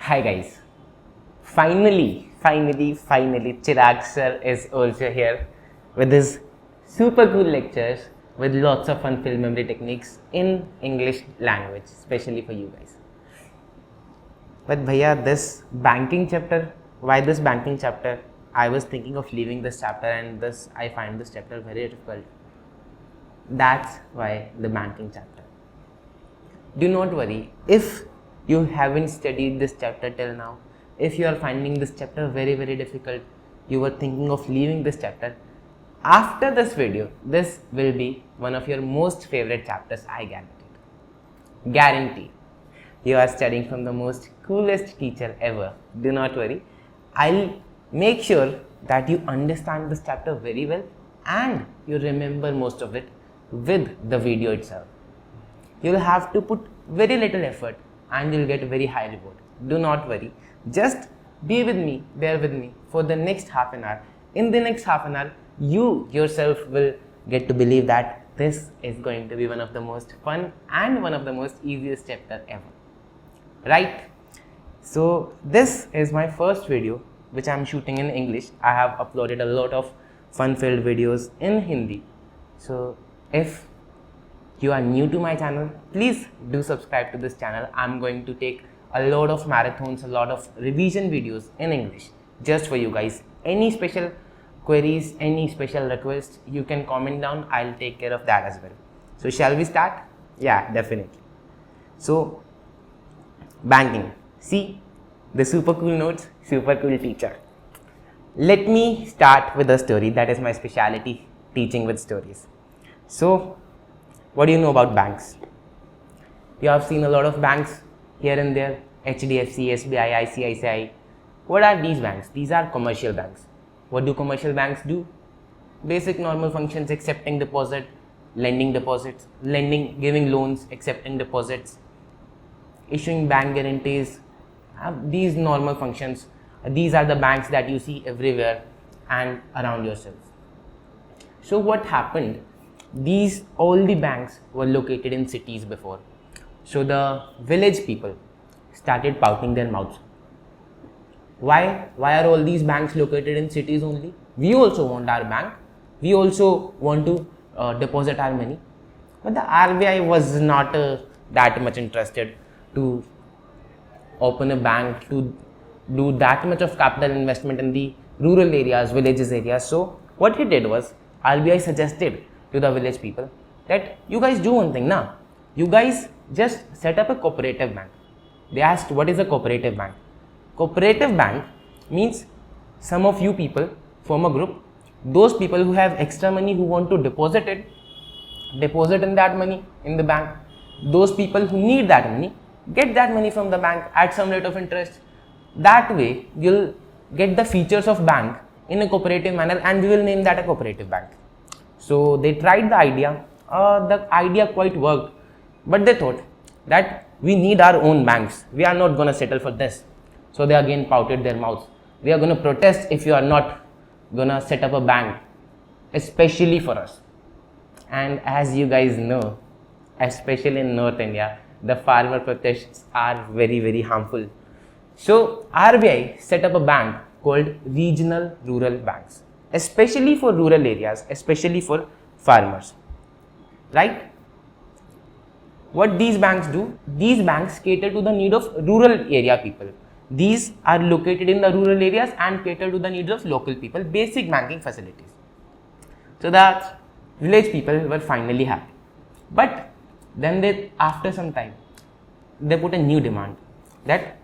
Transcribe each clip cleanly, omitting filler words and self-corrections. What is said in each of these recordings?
Hi guys, finally Chirag sir is also here with his super cool lectures with lots of fun field memory techniques in English language, especially for you guys. But bhaiya, this banking chapter, why this banking chapter? I was thinking of leaving this chapter and I find this chapter very difficult. That's why the banking chapter. Do not worry, if you haven't studied this chapter till now, if you are finding this chapter very difficult, you were thinking of leaving this chapter, after this video, this will be one of your most favorite chapters, I guarantee. Guarantee. You are studying from the most coolest teacher ever. Do not worry. I'll make sure that you understand this chapter very well and you remember most of it with the video itself. You'll have to put very little effort and you'll get very high reward. Do not worry. Just be with me, bear with me for the next half an hour. In the next half an hour, you yourself will get to believe that this is going to be one of the most fun and one of the most easiest chapter ever. Right? So this is my first video which I am shooting in English. I have uploaded a lot of fun-filled videos in Hindi. So if you are new to my channel, please do subscribe to this channel. I'm going to take a lot of marathons, a lot of revision videos in English just for you guys. Any special queries, any special requests, you can comment down. I'll take care of that as well. So shall we start? Yeah, definitely. So banking. See the super cool notes, super cool teacher. Let me start with a story. That is my specialty, teaching with stories. So what do you know about banks? You have seen a lot of banks here and there, HDFC, SBI, ICAI. What are these banks? These are commercial banks. What do commercial banks do? Basic normal functions: accepting deposit, lending deposits, giving loans, accepting deposits, issuing bank guarantees. These normal functions, these are the banks that you see everywhere and around yourself. So what happened? All the banks were located in cities before. So the village people started pouting their mouths. Why are all these banks located in cities only? We also want our bank. We also want to deposit our money. But the RBI was not that much interested to open a bank, to do that much of capital investment in the rural areas, villages areas. So what he did was, RBI suggested to the village people that you guys do one thing now. You guys just set up a cooperative bank. They asked, what is a cooperative bank? Cooperative bank means some of you people form a group. Those people who have extra money, who want to deposit in that money in the bank. Those people who need that money, get that money from the bank at some rate of interest. That way you'll get the features of bank in a cooperative manner, and we will name that a cooperative bank. So they tried the idea quite worked, but they thought that we need our own banks. We are not going to settle for this. So they again pouted their mouths. We are going to protest if you are not going to set up a bank, especially for us. And as you guys know, especially in North India, the farmer protests are very harmful. So RBI set up a bank called regional rural banks, especially for rural areas, especially for farmers. Right? What these banks do? These banks cater to the need of rural area people. These are located in the rural areas and cater to the needs of local people, basic banking facilities. So the village people were finally happy. But then after some time, they put a new demand that,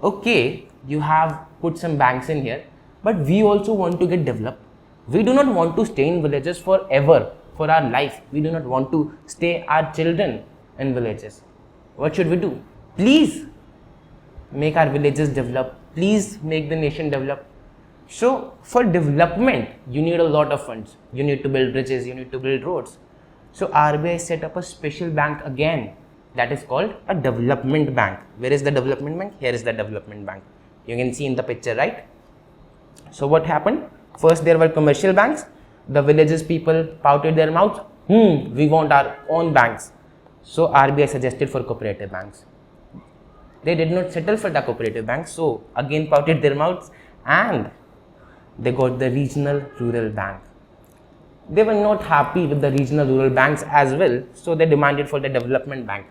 okay, you have put some banks in here, but we also want to get developed. We do not want to stay in villages forever, for our life. We do not want to stay our children in villages. What should we do? Please make our villages develop. Please make the nation develop. So for development, you need a lot of funds. You need to build bridges, you need to build roads. So RBI set up a special bank again, that is called a development bank. Where is the development bank? Here is the development bank. You can see in the picture, right? So what happened? First there were commercial banks. The villages people pouted their mouths. We want our own banks. So RBI suggested for cooperative banks. they did not settle for the cooperative bank, so again pouted their mouths and they got the regional rural bank. They were not happy with the regional rural banks as well, so they demanded for the development bank.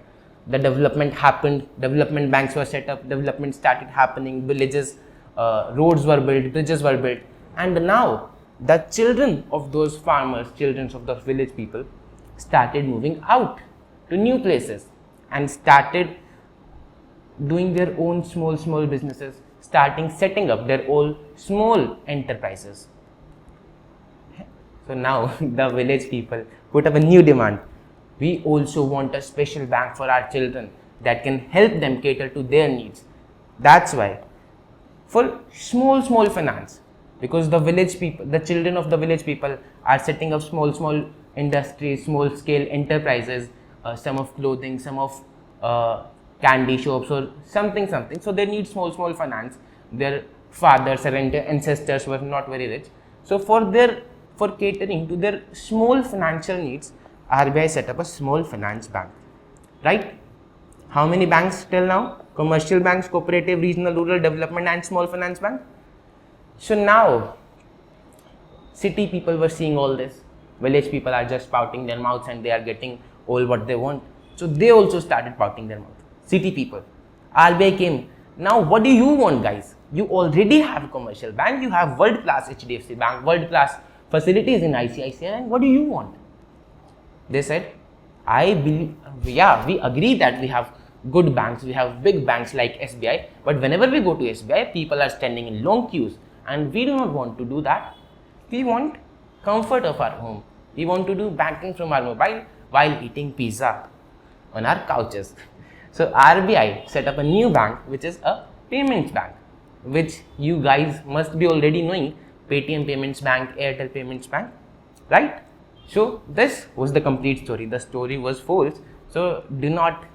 The development happened, development banks were set up, development started happening, villages, roads were built, bridges were built, and now the children of those farmers, children of the village people started moving out to new places and started doing their own small businesses, setting up their own small enterprises. So now the village people put up a new demand. We also want a special bank for our children that can help them cater to their needs. That's why for small finance, because the village people, the children of the village people are setting up small industries, small scale enterprises, some of clothing, some of candy shops or something. So they need small finance. Their fathers or ancestors were not very rich. So for catering to their small financial needs, RBI set up a small finance bank, right? How many banks till now? Commercial banks, cooperative, regional, rural development and small finance bank. So now, city people were seeing all this. Village people are just pouting their mouths and they are getting all what they want. So they also started pouting their mouth. City people. RBI came. Now what do you want, guys? You already have a commercial bank. You have world-class HDFC bank, world-class facilities in ICICI, and what do you want? They said, we agree that we have good banks, we have big banks like SBI, but whenever we go to SBI, people are standing in long queues and we do not want to do that. We want comfort of our home. We want to do banking from our mobile while eating pizza on our couches. So RBI set up a new bank, which is a payments bank, which you guys must be already knowing. Paytm Payments Bank, Airtel Payments Bank, right? So this was the complete story. The story was false. So do not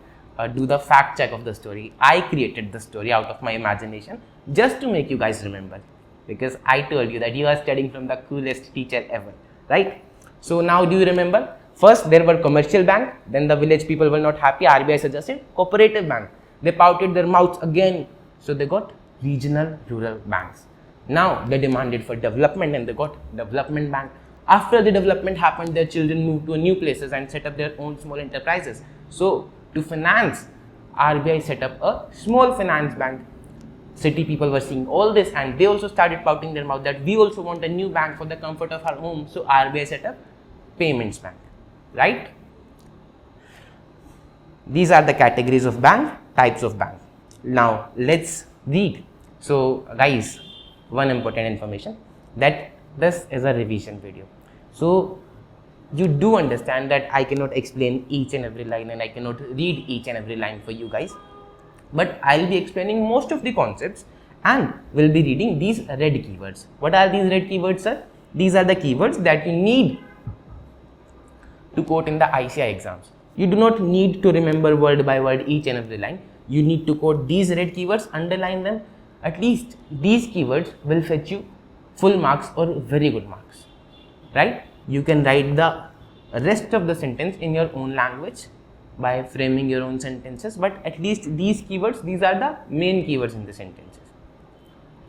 do the fact check of the story. I created the story out of my imagination just to make you guys remember, because I told you that you are studying from the coolest teacher ever, right? So now do you remember? First there were commercial bank, then the village people were not happy. RBI suggested cooperative bank. They pouted their mouths again. So they got regional rural banks. Now they demanded for development and they got development bank. After the development happened, their children moved to new places and set up their own small enterprises. So to finance, RBI set up a small finance bank. City people were seeing all this and they also started pouting their mouth that we also want a new bank for the comfort of our home. So RBI set up payments bank, right? These are the categories of bank, types of bank. Now let's read. So guys, one important information, that this is a revision video. So you do understand that I cannot explain each and every line and I cannot read each and every line for you guys, but I'll be explaining most of the concepts and we'll be reading these red keywords. What are these red keywords, sir? These are the keywords that you need to quote in the ICAI exams. You do not need to remember word by word each and every line. You need to quote these red keywords, underline them. At least these keywords will fetch you full marks or very good marks, right? You can write the rest of the sentence in your own language by framing your own sentences, but at least these keywords, these are the main keywords in the sentences.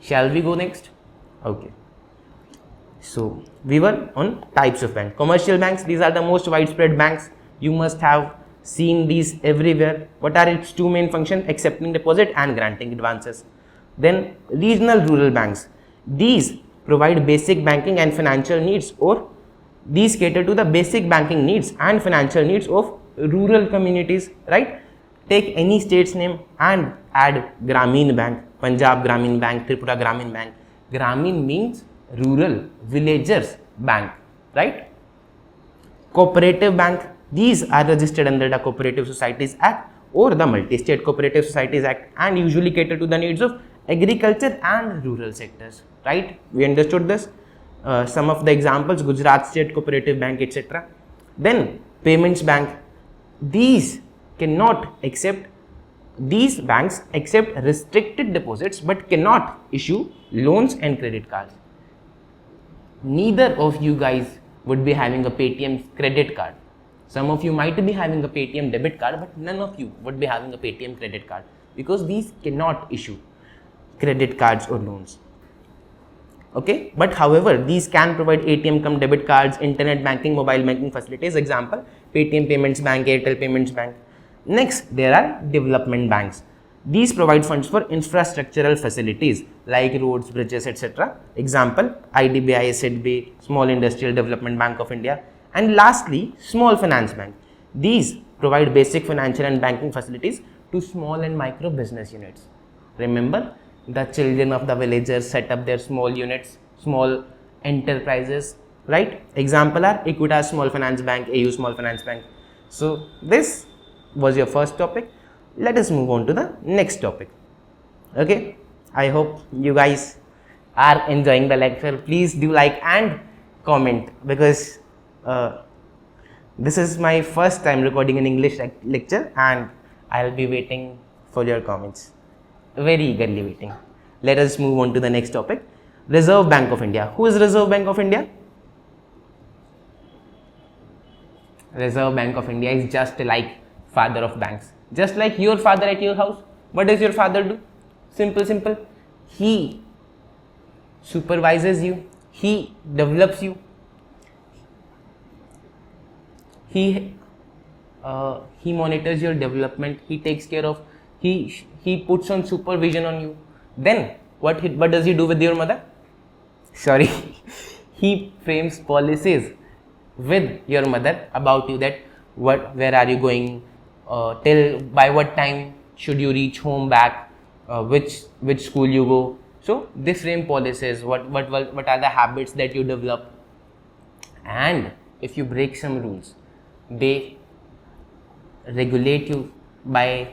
Shall we go next? Okay. So we were on types of banks. Commercial banks, these are the most widespread banks. You must have seen these everywhere. What are its two main functions? Accepting deposit and granting advances. Then regional rural banks. These provide basic banking and financial needs, or these cater to the basic banking needs and financial needs of rural communities, right? Take any state's name and add Grameen Bank, Punjab Grameen Bank, Tripura Grameen Bank. Grameen means rural, villagers bank, right? Cooperative bank, these are registered under the Cooperative Societies Act or the Multi-State Cooperative Societies Act and usually cater to the needs of agriculture and rural sectors, right? We understood this. Some of the examples, Gujarat State Cooperative Bank, etc. Then payments bank, these banks accept restricted deposits but cannot issue loans and credit cards. Neither of you guys would be having a Paytm credit card. Some of you might be having a Paytm debit card, but none of you would be having a Paytm credit card. because these cannot issue credit cards or loans. Okay, but however, these can provide ATM cum debit cards, internet banking, mobile banking facilities. Example, Paytm Payments Bank, Airtel Payments Bank. Next, there are development banks. These provide funds for infrastructural facilities like roads, bridges, etc. Example, IDBI, SIDBI, Small Industrial Development Bank of India. And lastly, small finance bank. These provide basic financial and banking facilities to small and micro business units. Remember, the children of the villagers set up their small units, small enterprises, right? Example are Equitas Small Finance Bank, AU Small Finance Bank. So this was your first topic. Let us move on to the next topic. Okay, I hope you guys are enjoying the lecture. Please do like and comment, because this is my first time recording an English lecture and I'll be waiting for your comments. Very eagerly waiting. Let us move on to the next topic. Reserve Bank of India. Who is Reserve Bank of India? Reserve Bank of India is just like father of banks. Just like your father at your house. What does your father do? Simple. He supervises you. He develops you. He monitors your development. He takes care of. He puts on supervision on you. Then what does he do with your mother? Sorry, he frames policies with your mother about you, that where are you going, till by what time should you reach home back, which school you go. So they frame policies. What are the habits that you develop, and if you break some rules, they regulate you by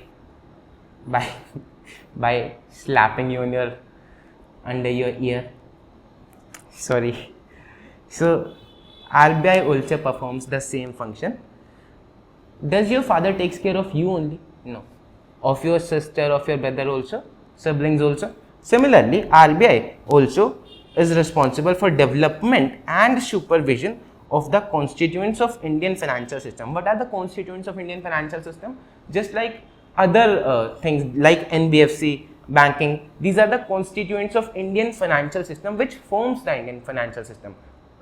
slapping you under your ear. Sorry. So RBI also performs the same function. Does your father takes care of you only? No. Of your sister, of your brother also, siblings also. Similarly, RBI also is responsible for development and supervision of the constituents of Indian financial system. What are the constituents of Indian financial system? Just like other things like NBFC, banking, these are the constituents of Indian financial system which forms the Indian financial system.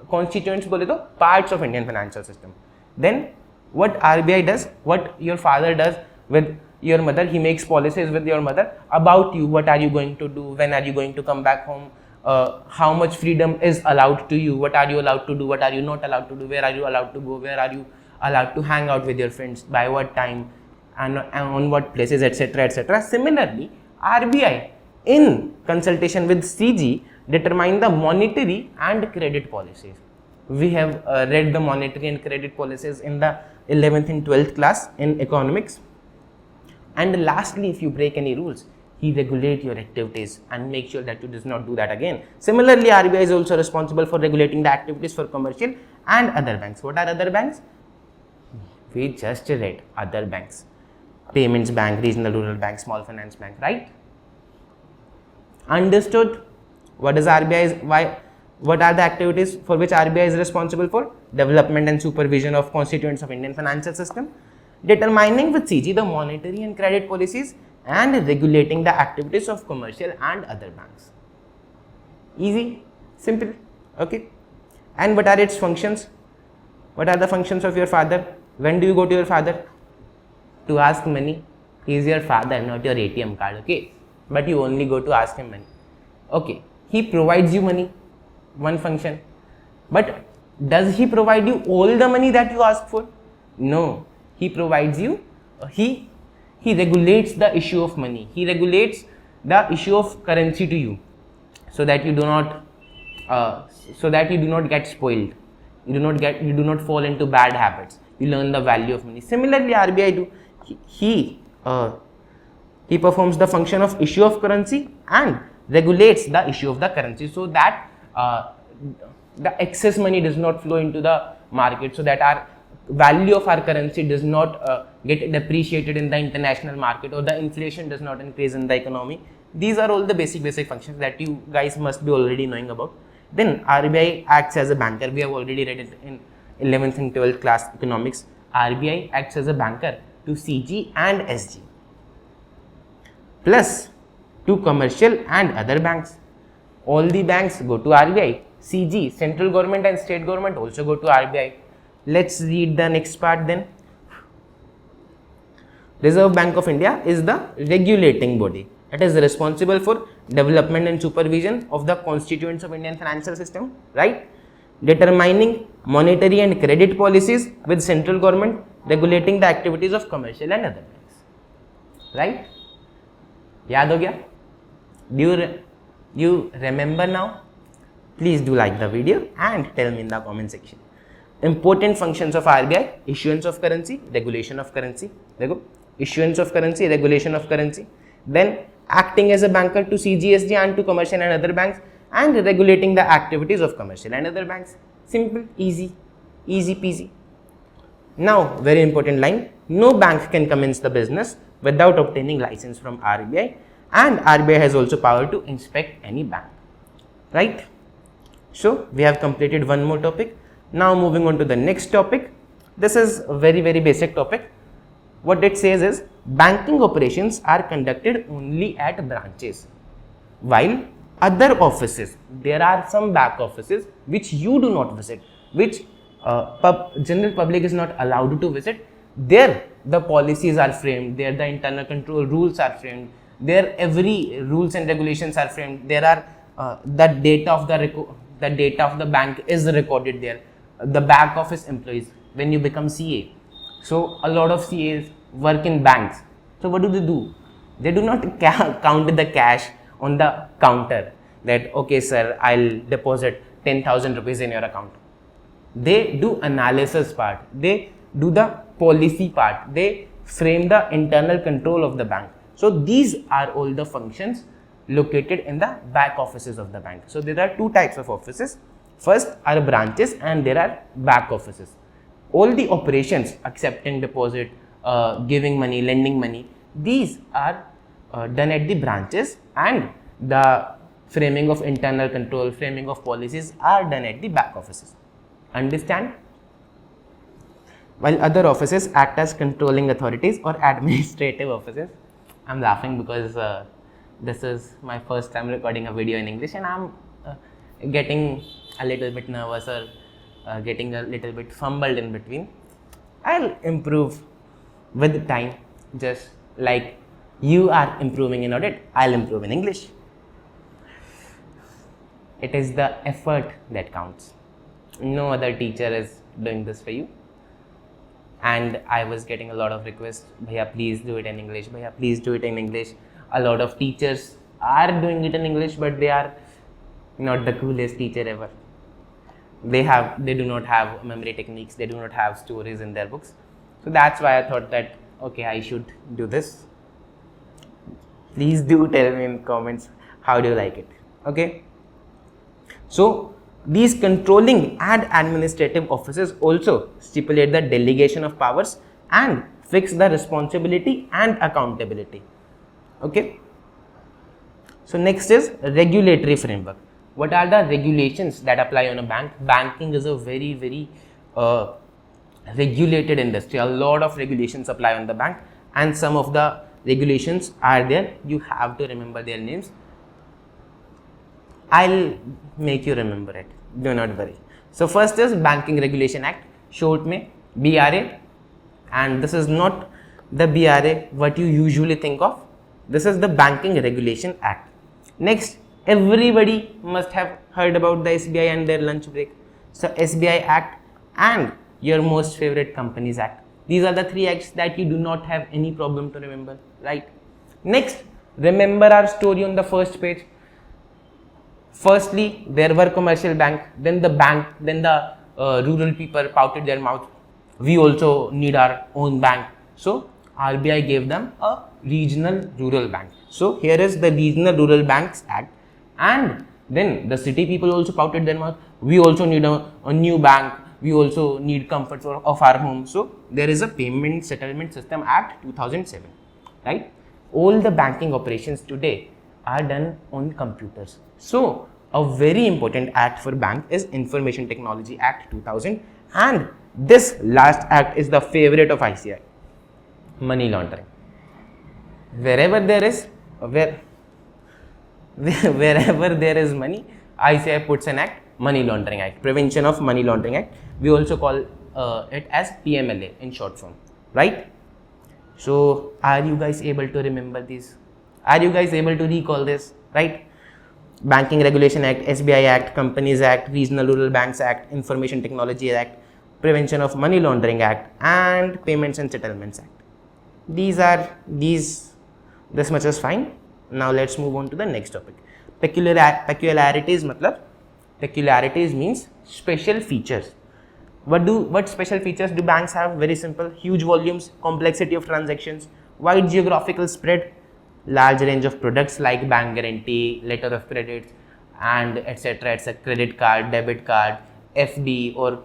Constituents bole to parts of Indian financial system. Then what RBI does, what your father does with your mother, he makes policies with your mother about you. What are you going to do? When are you going to come back home? How much freedom is allowed to you? What are you allowed to do? What are you not allowed to do? Where are you allowed to go? Where are you allowed to hang out with your friends? By what time? And on what places, etc., etc. Similarly, RBI, in consultation with CG, determine the monetary and credit policies. We have read the monetary and credit policies in the 11th and 12th class in economics. And lastly, if you break any rules, he regulates your activities and make sure that you does not do that again. Similarly, RBI is also responsible for regulating the activities for commercial and other banks. What are other banks? We just read other banks. Payments Bank, Regional Rural Bank, Small Finance Bank, right? Understood? What is RBI? What are the activities for which RBI is responsible for? Development and supervision of constituents of Indian financial system, determining with CG the monetary and credit policies, and regulating the activities of commercial and other banks. Easy, simple, okay? And what are its functions? What are the functions of your father? When do you go to your father? To ask money. He is your father, not your ATM card, okay? But you only go to ask him money. Okay, he provides you money, one function. But does he provide you all the money that you ask for? No, he provides you, he regulates the issue of money. He regulates the issue of currency to you, so that you do not get spoiled. You do not fall into bad habits. You learn the value of money. Similarly, RBI do. He performs the function of issue of currency and regulates the issue of the currency, so that the excess money does not flow into the market, so that our value of our currency does not get depreciated in the international market, or the inflation does not increase in the economy. These are all the basic functions that you guys must be already knowing about. Then RBI acts as a banker. We have already read it in 11th and 12th class economics. RBI acts as a banker to CG and SG. plus to commercial and other banks. All the banks go to RBI. CG, central government and state government also go to RBI. Let's read the next part then. Reserve Bank of India is the regulating body. It is responsible for development and supervision of the constituents of Indian financial system, right? Determining monetary and credit policies with central government, regulating the activities of commercial and other banks, right? Yaad ho gaya? Do you remember now? Please do like the video and tell me in the comment section. Important functions of RBI: issuance of currency, regulation of currency. Dekho, issuance of currency, regulation of currency. Then acting as a banker to CGSD and to commercial and other banks, and regulating the activities of commercial and other banks. Simple, easy peasy. Now, very important line: no bank can commence the business without obtaining license from RBI, and RBI has also power to inspect any bank, right? So we have completed one more topic. Now moving on to the next topic. This is a very basic topic. What it says is banking operations are conducted only at branches, while other offices, there are some back offices which you do not visit, which general public is not allowed to visit. There the policies are framed, there the internal control rules are framed, there every rules and regulations are framed. There are the data of the bank is recorded there. The back office employees, when you become CA, so a lot of CAs work in banks. So what do? They do not count the cash on the counter that, okay sir, I'll deposit 10,000 rupees in your account. They do analysis part, they do the policy part, they frame the internal control of the bank. So these are all the functions located in the back offices of the bank. So there are two types of offices. First are branches and there are back offices. All the operations, accepting deposit, giving money, lending money, these are done at the branches, and the framing of internal control, framing of policies are done at the back offices. Understand? While other offices act as controlling authorities or administrative offices. I'm laughing because this is my first time recording a video in English, and I'm getting a little bit nervous or getting a little bit fumbled in between. I'll improve with time, just like you are improving in audit, I'll improve in English. It is the effort that counts. No other teacher is doing this for you. And I was getting a lot of requests, Bhaiya please do it in English, Bhaiya please do it in English. A lot of teachers are doing it in English, but they are not the coolest teacher ever. They do not have memory techniques, they do not have stories in their books. So that's why I thought that, okay, I should do this. Please do tell me in comments how do you like it, okay? So these controlling and administrative offices also stipulate the delegation of powers and fix the responsibility and accountability, okay? So next is regulatory framework. What are the regulations that apply on a bank? Banking is a very regulated industry. A lot of regulations apply on the bank, and some of the regulations are there. You have to remember their names. I'll make you remember it. Do not worry. So first is Banking Regulation Act, short mein BRA, and this is not the BRA what you usually think of. This is the Banking Regulation Act. Next, everybody must have heard about the SBI and their lunch break. So SBI Act and your most favorite Companies Act. These are the three acts that you do not have any problem to remember, right? Next, remember our story on the first page. Firstly, there were commercial bank, then the rural people pouted their mouth. We also need our own bank. So RBI gave them a regional rural bank. So here is the Regional Rural Banks Act, and then the city people also pouted their mouth. We also need a new bank. We also need comfort of our home. So there is a Payment Settlement System Act 2007, right? All the banking operations today are done on computers. So a very important act for bank is Information Technology Act 2000, and this last act is the favorite of ICAI, money laundering. Wherever there is where wherever there is money, ICAI puts an act, Money Laundering Act, Prevention of Money Laundering Act. We also call it as PMLA in short form, right? So are you guys able to remember these? Are you guys able to recall this, right? Banking Regulation Act, SBI Act, Companies Act, Regional Rural Banks Act, Information Technology Act, Prevention of Money Laundering Act, and Payments and Settlements Act. This much is fine. Now let's move on to the next topic. Peculiarities means special features. What special features do banks have? Very simple: huge volumes, complexity of transactions, wide geographical spread, large range of products like bank guarantee, letter of credit, and etc. It's a credit card, debit card, FD, or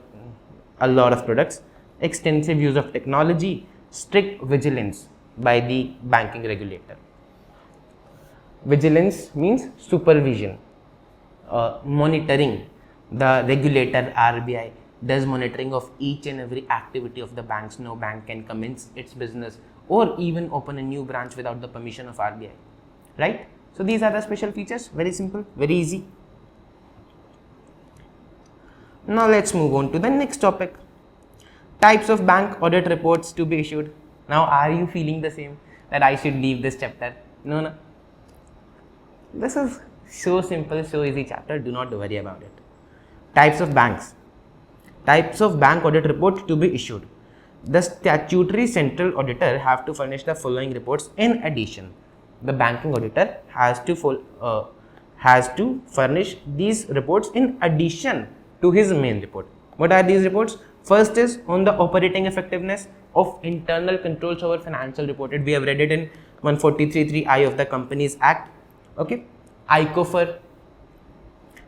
a lot of products. Extensive use of technology, strict vigilance by the banking regulator. Vigilance means supervision, monitoring. The regulator RBI does monitoring of each and every activity of the banks. No bank can commence its business or even open a new branch without the permission of RBI, right? So these are the special features. Very simple, very easy. Now let's move on to the next topic. Types of bank audit reports to be issued. Now are you feeling the same, that I should leave this chapter? No. This is so simple, so easy chapter. Do not worry about it. Types of banks. Types of bank audit report to be issued. The statutory central auditor have to furnish the following reports in addition. The banking auditor has to furnish these reports in addition to his main report. What are these reports? First is on the operating effectiveness of internal controls over financial reported. We have read it in 143(3)(I) of the Companies Act. Okay, ICOFR.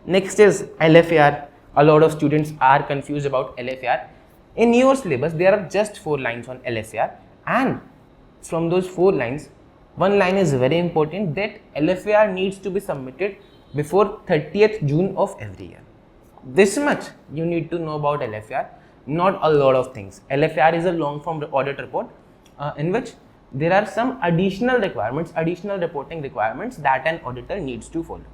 Next is LFAR. A lot of students are confused about LFAR. In your syllabus, there are just 4 lines on LFAR, and from those 4 lines, one line is very important, that LFAR needs to be submitted before 30th June of every year. This much you need to know about LFAR, not a lot of things. LFAR is a long form audit report in which there are some additional requirements, additional reporting requirements that an auditor needs to follow.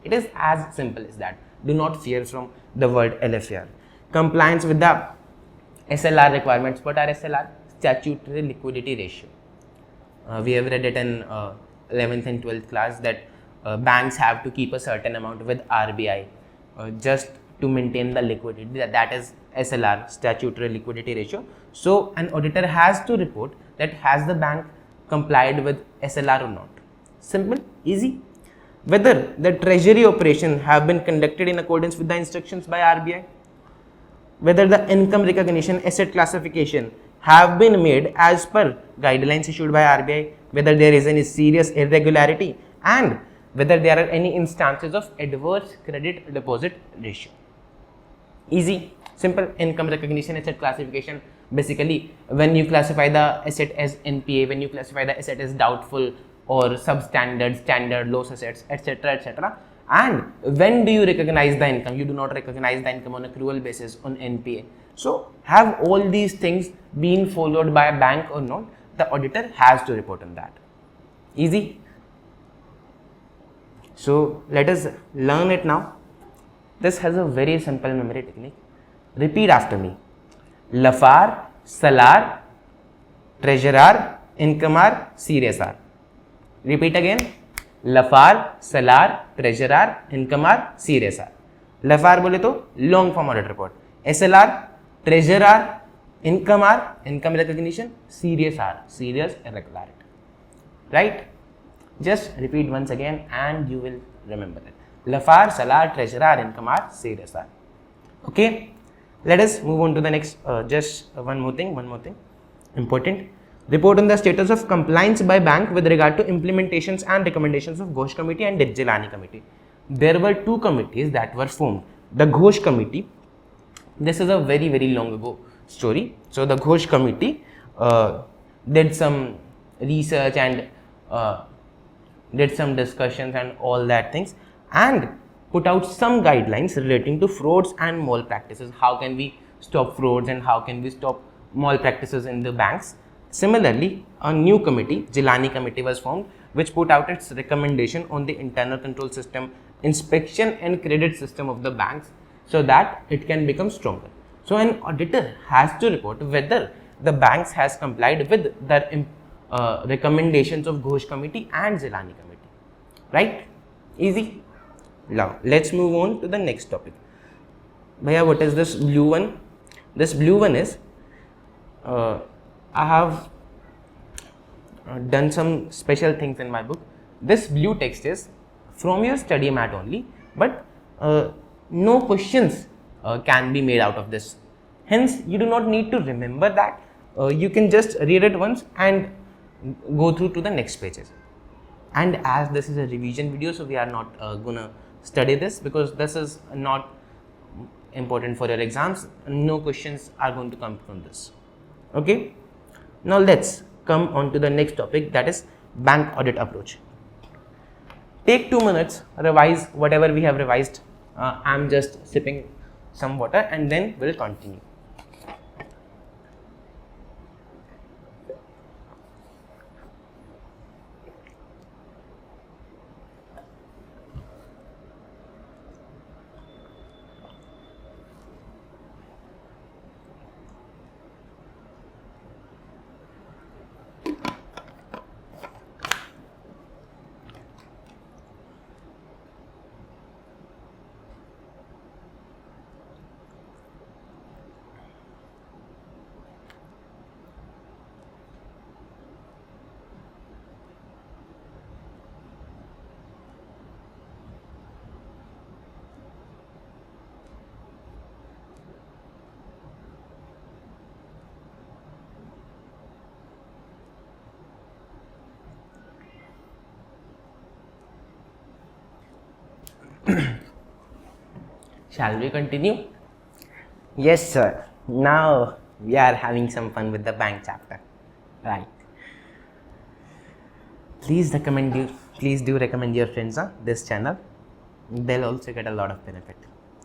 It is as simple as that. Do not fear from the word LFAR. Compliance with the SLR requirements. What are SLR? Statutory liquidity ratio. We have read it in 11th and 12th class that banks have to keep a certain amount with RBI just to maintain the liquidity. That is SLR, statutory liquidity ratio. So an auditor has to report that has the bank complied with SLR or not. Simple, easy. Whether the treasury operation have been conducted in accordance with the instructions by RBI. Whether the income recognition, asset classification have been made as per guidelines issued by RBI. Whether there is any serious irregularity, and whether there are any instances of adverse credit deposit ratio. Easy, simple. Income recognition, asset classification. Basically, when you classify the asset as NPA, when you classify the asset as doubtful or substandard, standard, loss assets, etc., etc. And when do you recognize the income? You do not recognize the income on accrual basis on NPA. So, have all these things been followed by a bank or not? The auditor has to report on that. Easy. So, let us learn it now. This has a very simple memory technique. Repeat after me. LFAR, SALAR, Treasurer, Incomer, CRSR. Repeat again. LFAR, SALAR, Treasurer, Incomer, CRSR. LFAR बोले तो long form audit report. SLR, Treasurer, Incomer, income recognition, CRSR, serious irregularity. Right? Just repeat once again and you will remember it. LFAR, SALAR, Treasurer, Incomer, CRSR. Okay. Let us move on to the next. Just one more thing. Important. Report on the status of compliance by bank with regard to implementations and recommendations of Ghosh Committee and Jilani Committee. There were 2 committees that were formed. The Ghosh Committee. This is a very, very long ago story. So the Ghosh Committee did some research and did some discussions and all that things, and put out some guidelines relating to frauds and malpractices. How can we stop frauds and how can we stop malpractices in the banks? Similarly, a new committee, Jilani Committee, was formed which put out its recommendation on the internal control system, inspection and credit system of the banks so that it can become stronger. So an auditor has to report whether the banks has complied with the recommendations of Ghosh committee and Zilani committee, right? Easy. Now let's move on to the next topic. Bhaiya, what is this blue one? This blue one is I have done some special things in my book. This blue text is from your study mat only, but no questions can be made out of this. Hence, you do not need to remember that. You can just read it once and go through to the next pages. And as this is a revision video, so we are not gonna study this because this is not important for your exams. No questions are going to come from this. Okay. Now let's come on to the next topic, that is bank audit approach. Take 2 minutes, revise whatever we have revised. I'm just sipping some water and then we'll continue. Shall we continue? Yes, sir. Now we are having some fun with the bank chapter, right? Please do recommend your friends on this channel. They'll also get a lot of benefit.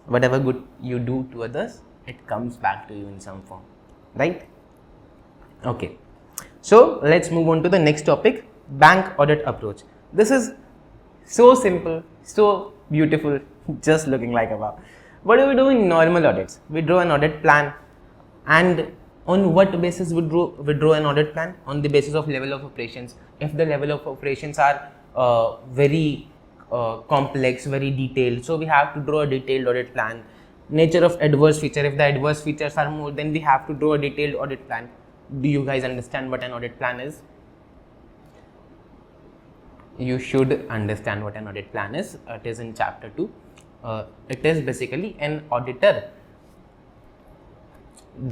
Whatever good you do to others, it comes back to you in some form, right? Okay. So let's move on to the next topic, bank audit approach. This is so simple, so beautiful, just looking like above. What do we do in normal audits? We draw an audit plan, and on what basis we draw an audit plan? On the basis of level of operations. If the level of operations are very complex, very detailed, so we have to draw a detailed audit plan. Nature of adverse feature, if the adverse features are more, then we have to draw a detailed audit plan. Do you guys understand what an audit plan is? You should understand what an audit plan is. It is in chapter 2. It is basically an auditor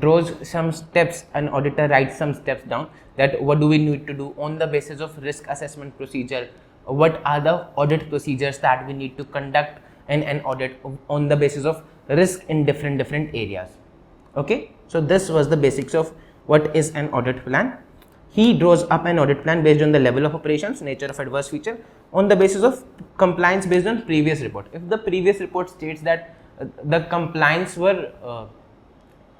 draws some steps, an auditor writes some steps down that what do we need to do on the basis of risk assessment procedure, what are the audit procedures that we need to conduct in an audit on the basis of risk in different areas. Okay, so this was the basics of what is an audit plan. He draws up an audit plan based on the level of operations, nature of adverse feature, on the basis of compliance based on previous report. If the previous report states that the compliance were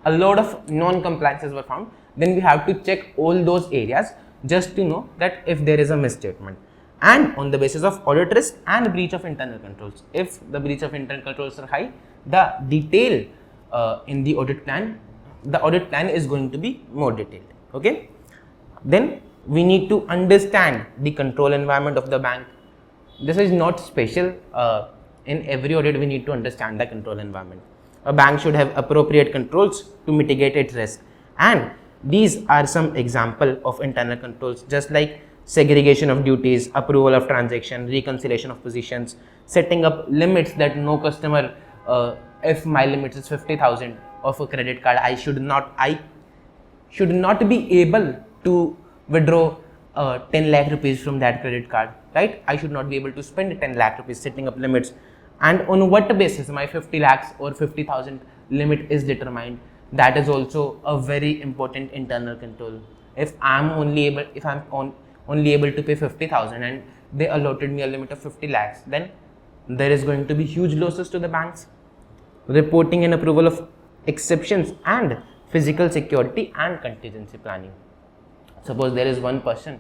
a lot of non-compliances were found, then we have to check all those areas just to know that if there is a misstatement. And on the basis of audit risk and breach of internal controls, if the breach of internal controls are high, the detail in the audit plan is going to be more detailed. Okay. Then we need to understand the control environment of the bank. This is not special. In every audit, we need to understand the control environment. A bank should have appropriate controls to mitigate its risk. And these are some example of internal controls, just like segregation of duties, approval of transaction, reconciliation of positions, setting up limits that no customer, if my limit is 50,000 of a credit card, I should not be able to withdraw 10 lakh rupees from that credit card, right? I should not be able to spend 10 lakh rupees, setting up limits. And on what basis my 50 lakhs or 50,000 limit is determined, that is also a very important internal control. If I'm only able to pay 50,000 and they allotted me a limit of 50 lakhs, then there is going to be huge losses to the banks. Reporting and approval of exceptions and physical security and contingency planning. Suppose there is one person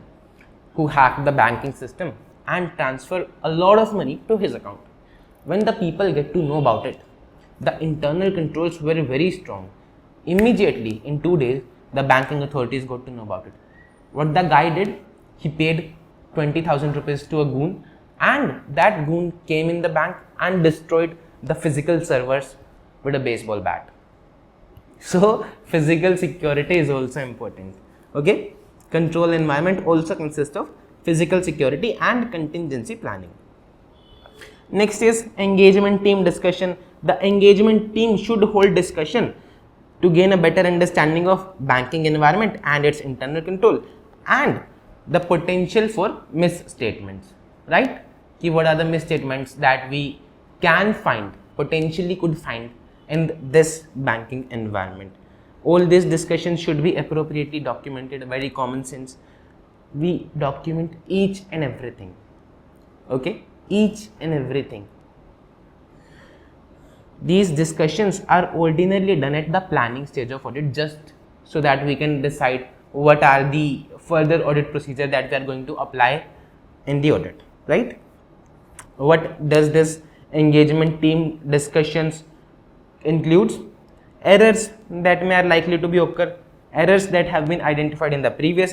who hacked the banking system and transferred a lot of money to his account. When the people get to know about it, the internal controls were very strong. Immediately, in 2 days, the banking authorities got to know about it. What the guy did, he paid 20,000 rupees to a goon, and that goon came in the bank and destroyed the physical servers with a baseball bat. So physical security is also important. Okay, control environment also consists of physical security and contingency planning. Next is engagement team discussion. The engagement team should hold discussion to gain a better understanding of banking environment and its internal control and the potential for misstatements, right? What are the misstatements that we can find, potentially could find in this banking environment? All these discussions should be appropriately documented. Very common sense. We document each and everything. Okay, each and everything. These discussions are ordinarily done at the planning stage of audit, just so that we can decide what are the further audit procedure that we are going to apply in the audit, right? What does this engagement team discussions includes? Errors that may are likely to be occur, errors that have been identified in the previous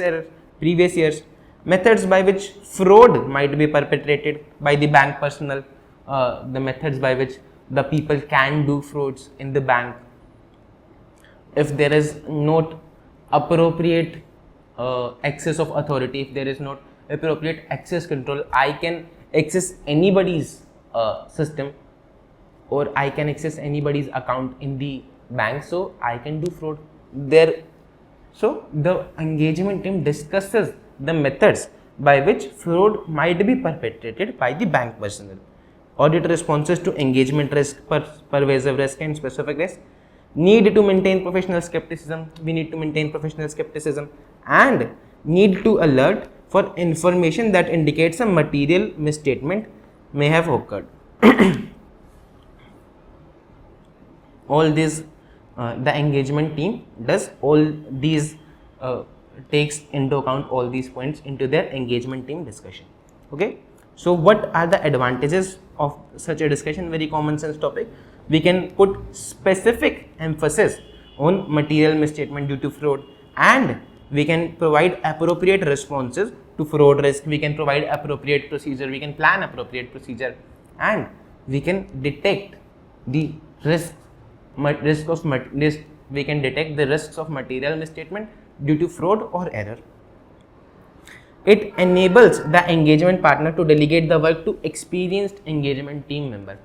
years, methods by which fraud might be perpetrated by the bank personnel, the methods by which the people can do frauds in the bank. If there is not appropriate access of authority, if there is not appropriate access control, I can access anybody's system, or I can access anybody's account in the bank, so I can do fraud there. So the engagement team discusses the methods by which fraud might be perpetrated by the bank personnel. Audit responses to engagement risk, pervasive risk and specific risk. Need to maintain professional skepticism. We need to maintain professional skepticism and need to alert for information that indicates a material misstatement may have occurred. All these, the engagement team does all these, takes into account all these points into their engagement team discussion. Okay, so what are the advantages of such a discussion? Very common sense topic. We can put specific emphasis on material misstatement due to fraud, and we can provide appropriate responses to fraud risk. We can provide appropriate procedure, we can plan appropriate procedure, and we can detect the we can detect the risks of material misstatement due to fraud or error. It enables the engagement partner to delegate the work to experienced engagement team member.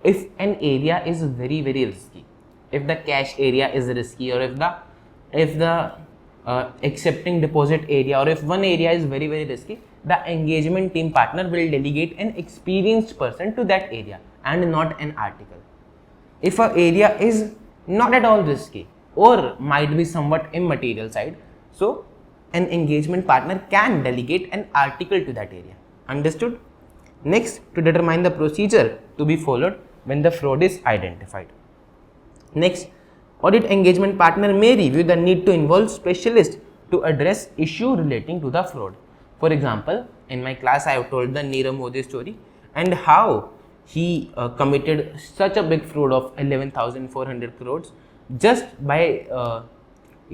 If an area is very risky, if the cash area is risky, or if the accepting deposit area, or if one area is very risky, the engagement team partner will delegate an experienced person to that area and not an article. If an area is not at all risky or might be somewhat immaterial side, so an engagement partner can delegate an article to that area. Understood? Next, to determine the procedure to be followed when the fraud is identified. Next, audit engagement partner may review the need to involve specialists to address issue relating to the fraud. For example, in my class I have told the Nirav Modi story and how he committed such a big fraud of 11,400 crores just by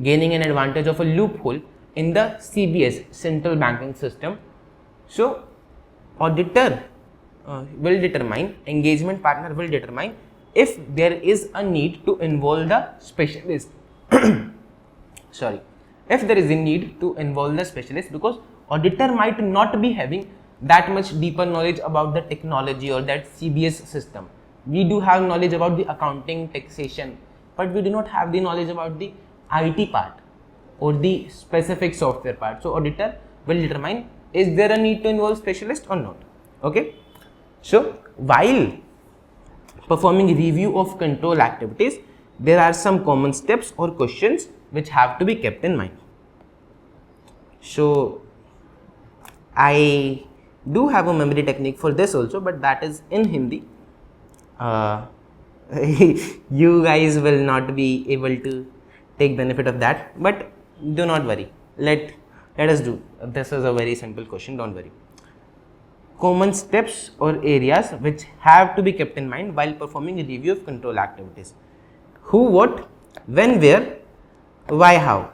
gaining an advantage of a loophole in the CBS, central banking system. So auditor will determine, engagement partner will determine if there is a need to involve the specialist. Sorry, if there is a need to involve the specialist, because auditor might not be having that much deeper knowledge about the technology or that CBS system. We do have knowledge about the accounting, taxation, but we do not have the knowledge about the IT part or the specific software part. So auditor will determine, is there a need to involve specialist or not? Okay. So while performing review of control activities, there are some common steps or questions which have to be kept in mind. So I do have a memory technique for this also, but that is in Hindi. You guys will not be able to take benefit of that, but do not worry. Let Let us do. This is a very simple question, don't worry. Common steps or areas which have to be kept in mind while performing a review of control activities. Who, what, when, where, why, how.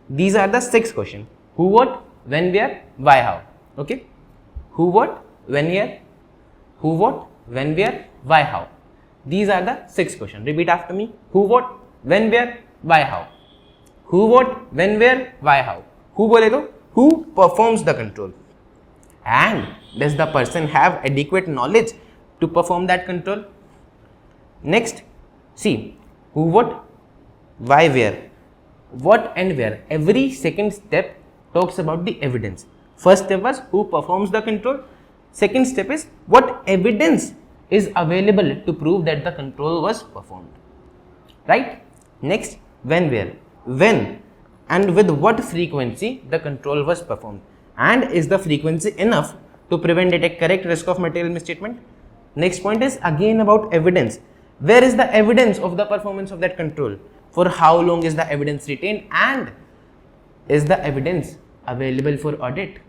These are the 6 questions. Who, what, when, where, why, how. Okay. Who, what, when, where, who, what, when, where, why, how. These are the 6 questions. Repeat after me. Who, what, when, where, why, how. Who, what, when, where, why, how. Who bole to? Who performs the control? And does the person have adequate knowledge to perform that control? Next, see, who, what, why, where, what and where. Every second step talks about the evidence. First step was who performs the control. Second step is what evidence is available to prove that the control was performed. Right? Next, when, where. When and with what frequency the control was performed. And is the frequency enough to prevent a correct risk of material misstatement? Next point is again about evidence. Where is the evidence of the performance of that control? For how long is the evidence retained? And is the evidence available for audit?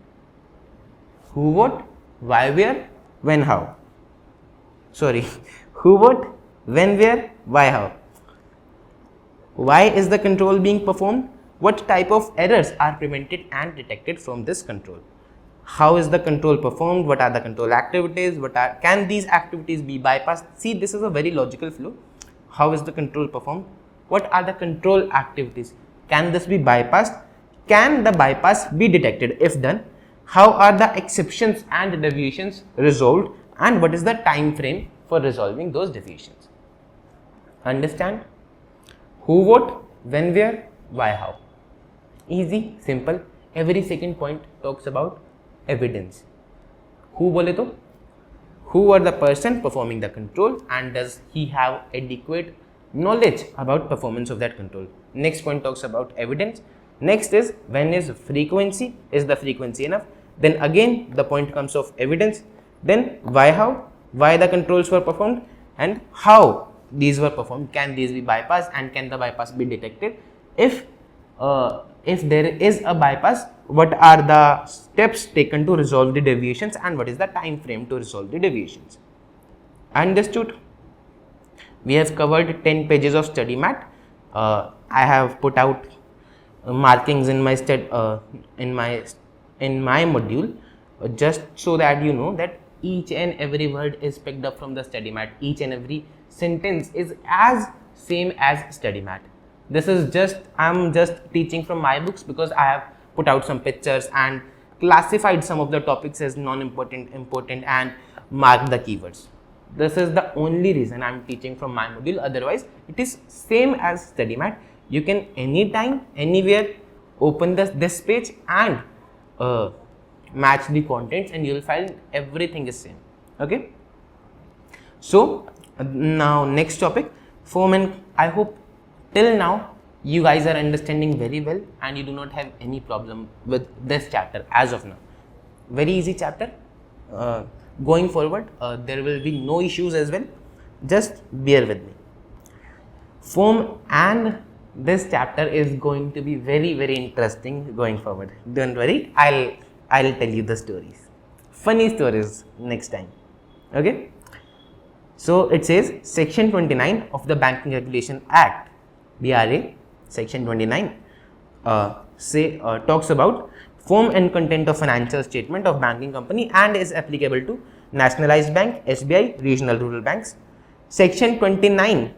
Who, what, why, where, when, how. Sorry, who, what, when, where, why, how. Why is the control being performed? What type of errors are prevented and detected from this control? How is the control performed? What are the control activities? Can these activities be bypassed? See, this is a very logical flow. How is the control performed? What are the control activities? Can this be bypassed? Can the bypass be detected? If done, how are the exceptions and deviations resolved? And what is the time frame for resolving those deviations? Understand? Who, what, when, where, why, how. Easy, simple. Every second point talks about evidence. Who bole to? Who are the person performing the control and does he have adequate knowledge about performance of that control? Next point talks about evidence. Next is when is frequency? Is the frequency enough? Then again the point comes of evidence. Then why, how? Why the controls were performed and how these were performed. Can these be bypassed and can the bypass be detected? If there is a bypass, what are the steps taken to resolve the deviations and what is the time frame to resolve the deviations? Understood? We have covered 10 pages of study mat. I have put out markings in my module just so that you know that each and every word is picked up from the study mat. Each and every sentence is as same as study mat. This is just, I'm just teaching from my books because I have put out some pictures and classified some of the topics as non-important, important and marked the keywords. This is the only reason I'm teaching from my module. Otherwise, it is same as study mat. You can anytime, anywhere open this page and match the contents and you will find everything is same. Okay. So now next topic, form and I hope till now you guys are understanding very well and you do not have any problem with this chapter as of now. Very easy chapter. Going forward there will be no issues as well. Just bear with me. Form and this chapter is going to be very, very interesting going forward. Don't worry, I'll tell you the stories, funny stories next time. Okay. So it says section 29 of the Banking Regulation Act, BRA, section 29 talks about form and content of financial statement of banking company and is applicable to nationalized bank, SBI, regional rural banks. Section 29,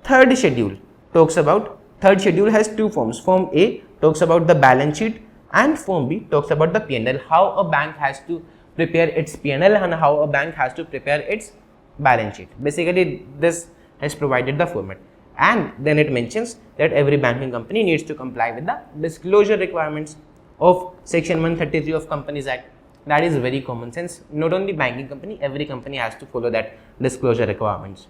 third schedule talks about, third schedule has two forms. Form A talks about the balance sheet and Form B talks about the P&L, how a bank has to prepare its P&L and how a bank has to prepare its balance sheet. Basically, this has provided the format. And then it mentions that every banking company needs to comply with the disclosure requirements of section 133 of Companies Act. That is very common sense. Not only banking company, every company has to follow that disclosure requirements.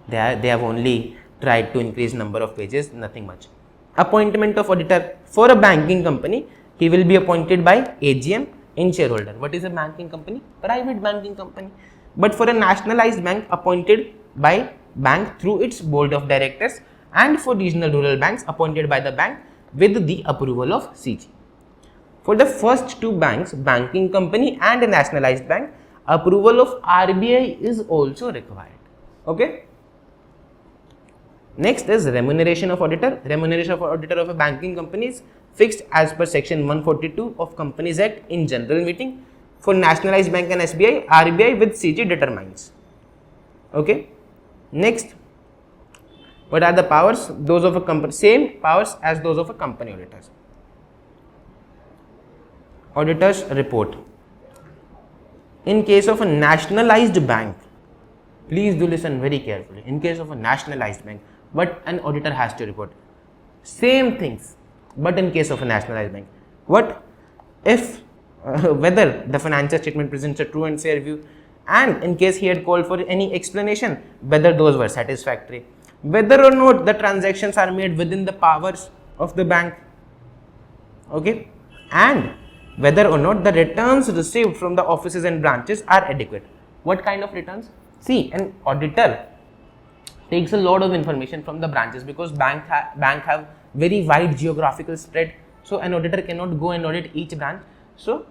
They have only tried to increase number of pages, nothing much. Appointment of auditor for a banking company, he will be appointed by AGM in shareholder. What is a banking company? Private banking company. But for a nationalized bank, appointed by bank through its board of directors, and for regional rural banks appointed by the bank with the approval of CG. For the first two banks, banking company and a nationalized bank, approval of RBI is also required. Okay. Next is remuneration of auditor. Remuneration of auditor of a banking company is fixed as per section 142 of Companies Act in general meeting. For nationalized bank and SBI, RBI with CG determines. Okay. Next, what are the powers? Those of a company, same powers as those of a company auditors. Auditors report. In case of a nationalized bank, please do listen very carefully. In case of a nationalized bank, what an auditor has to report? Same things, but in case of a nationalized bank, what if whether the financial statement presents a true and fair view, and in case he had called for any explanation, whether those were satisfactory, whether or not the transactions are made within the powers of the bank, okay, and whether or not the returns received from the offices and branches are adequate. What kind of returns? See, an auditor takes a lot of information from the branches because bank have very wide geographical spread. So an auditor cannot go and audit each branch. So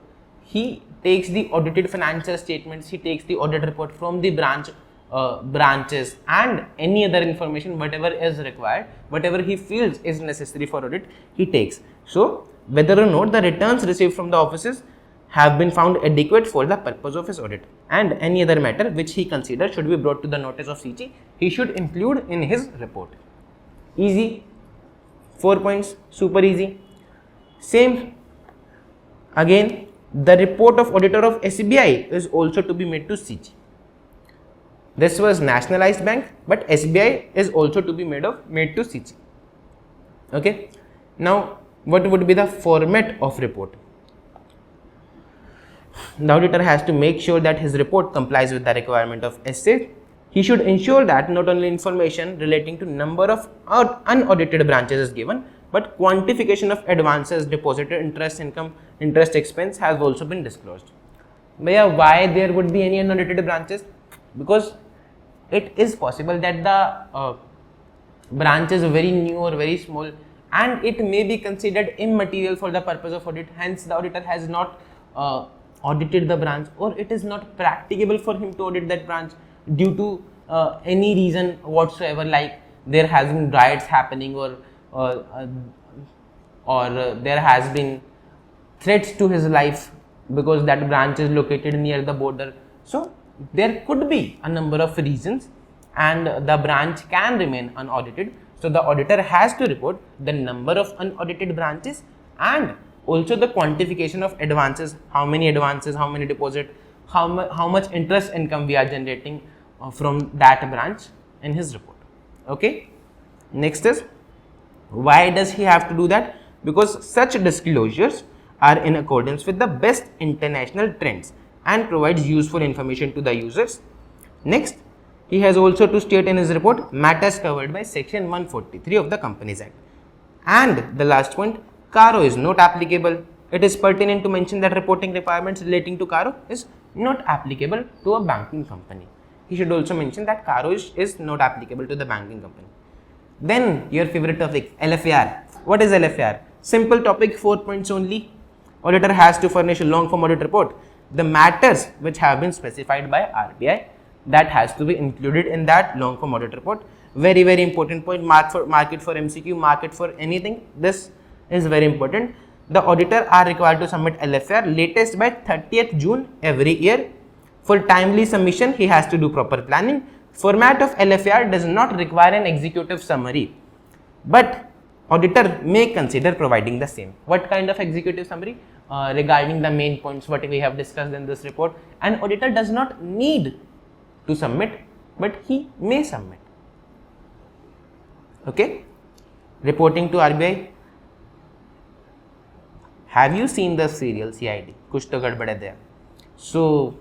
he takes the audited financial statements, he takes the audit report from the branches and any other information, whatever is required, whatever he feels is necessary for audit, he takes. So whether or not the returns received from the offices have been found adequate for the purpose of his audit, and any other matter which he considers should be brought to the notice of CG, he should include in his report. Easy, 4 points, super easy. Same again, the report of auditor of SBI is also to be made to CG. This was nationalized bank, but SBI is also to be made to CG. Okay. Now, what would be the format of report? The auditor has to make sure that his report complies with the requirement of essay. He should ensure that not only information relating to number of unaudited branches is given, but quantification of advances, deposited interest income, interest expense has also been disclosed. Bhaiya, why there would be any unaudited branches? Because it is possible that the branch is very new or very small and it may be considered immaterial for the purpose of audit. Hence, the auditor has not audited the branch, or it is not practicable for him to audit that branch due to any reason whatsoever, like there has been riots happening or there has been threats to his life because that branch is located near the border. So there could be a number of reasons and the branch can remain unaudited. So the auditor has to report the number of unaudited branches and also the quantification of advances, how many deposit, how much interest income we are generating from that branch in his report. Okay. Next is, why does he have to do that? Because such disclosures are in accordance with the best international trends and provides useful information to the users. Next, he has also to state in his report matters covered by section 143 of the Companies Act. And the last point, CARO is not applicable. It is pertinent to mention that reporting requirements relating to CARO is not applicable to a banking company. He should also mention that CARO is not applicable to the banking company. Then your favorite topic, LFAR. What is LFAR? Simple topic, 4 points only. Auditor has to furnish a long form audit report. The matters which have been specified by RBI, that has to be included in that long form audit report. Very, very important point. Mark it for MCQ, mark it for anything. This is very important. The auditor are required to submit LFAR latest by 30th June every year. For timely submission, he has to do proper planning. Format of LFAR does not require an executive summary, but auditor may consider providing the same. What kind of executive summary? Regarding the main points what we have discussed in this report. An auditor does not need to submit, but he may submit. Okay. Reporting to RBI. Have you seen the serial CID? Kuch to gadbad hai there. So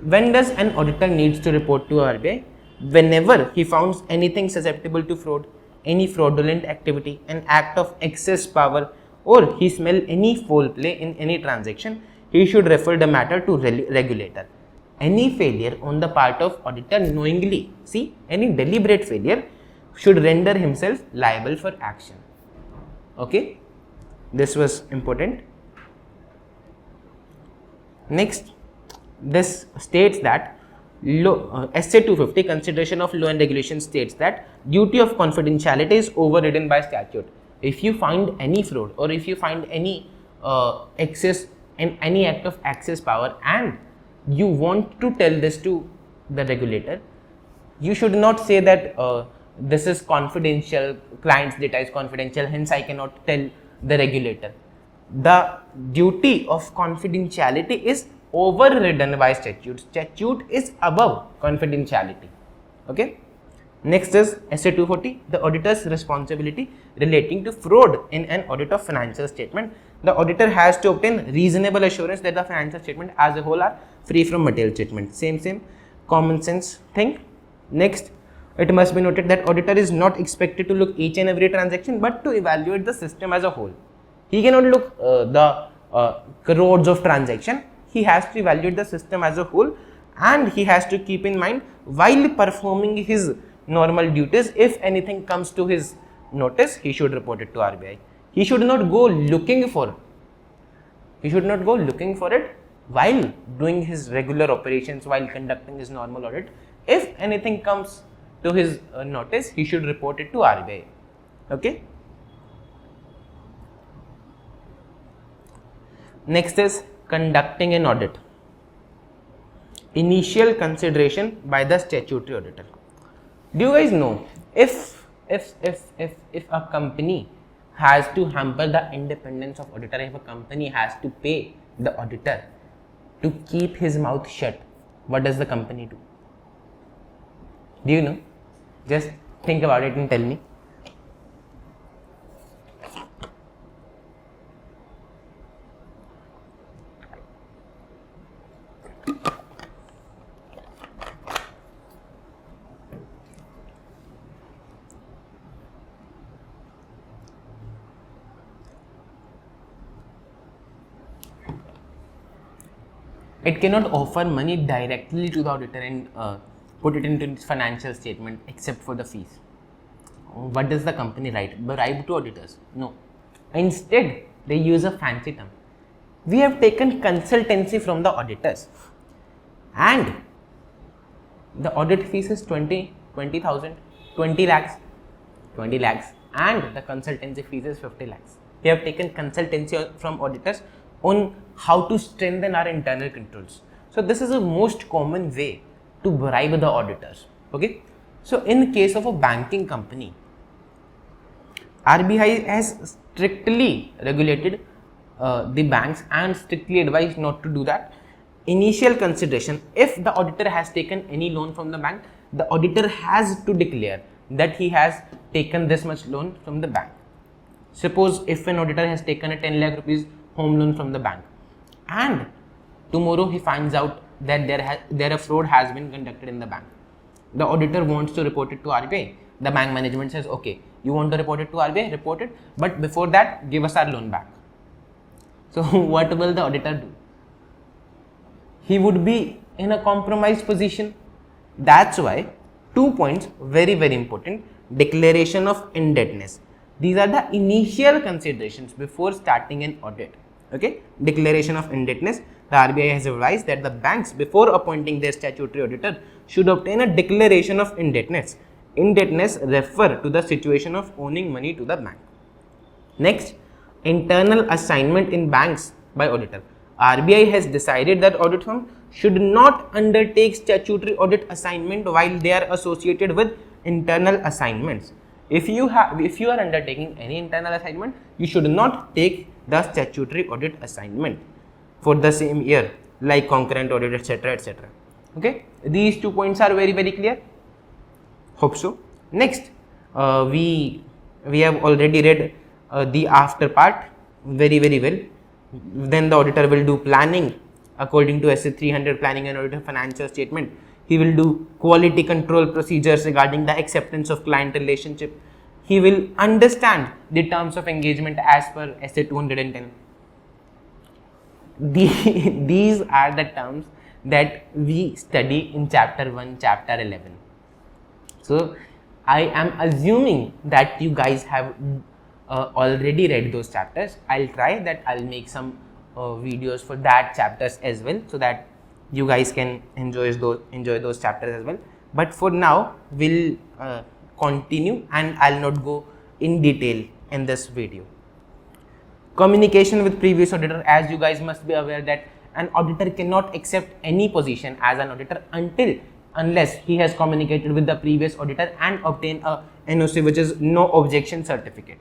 when does an auditor needs to report to RBI? Whenever he finds anything susceptible to fraud, any fraudulent activity, an act of excess power, or he smell any foul play in any transaction, he should refer the matter to regulator. Any failure on the part of auditor knowingly, see, any deliberate failure should render himself liable for action. Okay. This was important. Next, this states that SA 250 consideration of law and regulation states that duty of confidentiality is overridden by statute. If you find any fraud or if you find any excess in any act of access power and you want to tell this to the regulator, you should not say that this is confidential, client's data is confidential, hence I cannot tell the regulator. The duty of confidentiality is overridden by statute. Statute is above confidentiality. Okay. Next is SA 240, the auditor's responsibility relating to fraud in an audit of financial statement. The auditor has to obtain reasonable assurance that the financial statement as a whole are free from material statement. Same common sense thing. Next, it must be noted that auditor is not expected to look each and every transaction but to evaluate the system as a whole. He cannot look the crores of transaction. He has to evaluate the system as a whole, and he has to keep in mind while performing his normal duties, if anything comes to his notice, he should report it to RBI. He should not go looking for it while doing his regular operations, while conducting his normal audit. If anything comes to his notice, he should report it to RBI. Okay. Next is conducting an audit. Initial consideration by the statutory auditor. Do you guys know if a company has to hamper the independence of auditor, if a company has to pay the auditor to keep his mouth shut, what does the company do? Do you know? Just think about it and tell me. It cannot offer money directly to the auditor and put it into its financial statement except for the fees. What does the company write? Bribe to auditors? No. Instead, they use a fancy term. We have taken consultancy from the auditors and the audit fees is 20 lakhs and the consultancy fees is 50 lakhs. We have taken consultancy from auditors on how to strengthen our internal controls. So this is a most common way to bribe the auditors. Okay. So in case of a banking company, RBI has strictly regulated the banks and strictly advised not to do that. Initial consideration, if the auditor has taken any loan from the bank, the auditor has to declare that he has taken this much loan from the bank. Suppose if an auditor has taken a 10 lakh rupees home loan from the bank and tomorrow he finds out that there a fraud has been conducted in the bank. The auditor wants to report it to RBI. The bank management says, okay, you want to report it to RBI, report it, but before that give us our loan back. So what will the auditor do? He would be in a compromised position. That's why 2 points, very important. Declaration of indebtedness. These are the initial considerations before starting an audit. Okay, declaration of indebtedness. The RBI has advised that the banks, before appointing their statutory auditor, should obtain a declaration of indebtedness. Indebtedness refer to the situation of owning money to the bank. Next, internal assignment in banks by auditor. RBI has decided that audit firm should not undertake statutory audit assignment while they are associated with internal assignments. If you are undertaking any internal assignment, you should not take the statutory audit assignment for the same year, like concurrent audit, etc. Okay, these 2 points are very clear. Hope so. Next, we have already read the after part very well. Then the auditor will do planning according to SA 300, planning and audit of financial statement. He will do quality control procedures regarding the acceptance of client relationship. He will understand the terms of engagement as per SA 210. These are the terms that we study in chapter 1, chapter 11. So I am assuming that you guys have already read those chapters, I'll try that I'll make some videos for that chapters as well, so that you guys can enjoy those chapters as well. But for now, we'll continue and I'll not go in detail in this video. Communication with previous auditor. As you guys must be aware that an auditor cannot accept any position as an auditor unless he has communicated with the previous auditor and obtained a NOC, which is no objection certificate,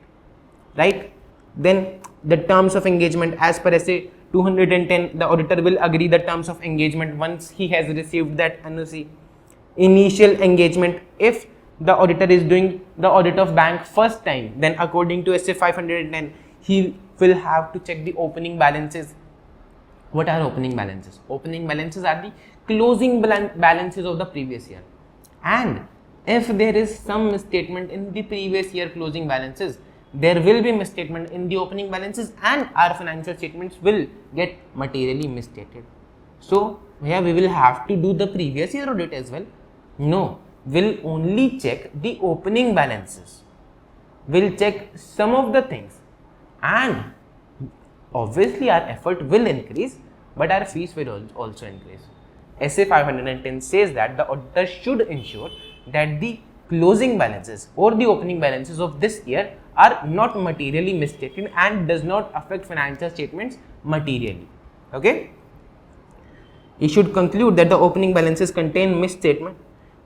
right? Then the terms of engagement, as per SA 210, the auditor will agree the terms of engagement once he has received that NOC. Initial engagement, if the auditor is doing the audit of bank first time, then according to SA 510, he will have to check the opening balances. What are opening balances? Opening balances are the closing balances of the previous year. And if there is some misstatement in the previous year closing balances, there will be misstatement in the opening balances and our financial statements will get materially misstated. So here we will have to do the previous year audit as well? No, we'll only check the opening balances. We'll check some of the things, and obviously our effort will increase, but our fees will also increase. SA 510 says that the auditor should ensure that the closing balances or the opening balances of this year are not materially misstated and does not affect financial statements materially. Okay? He should conclude that the opening balances contain misstatement.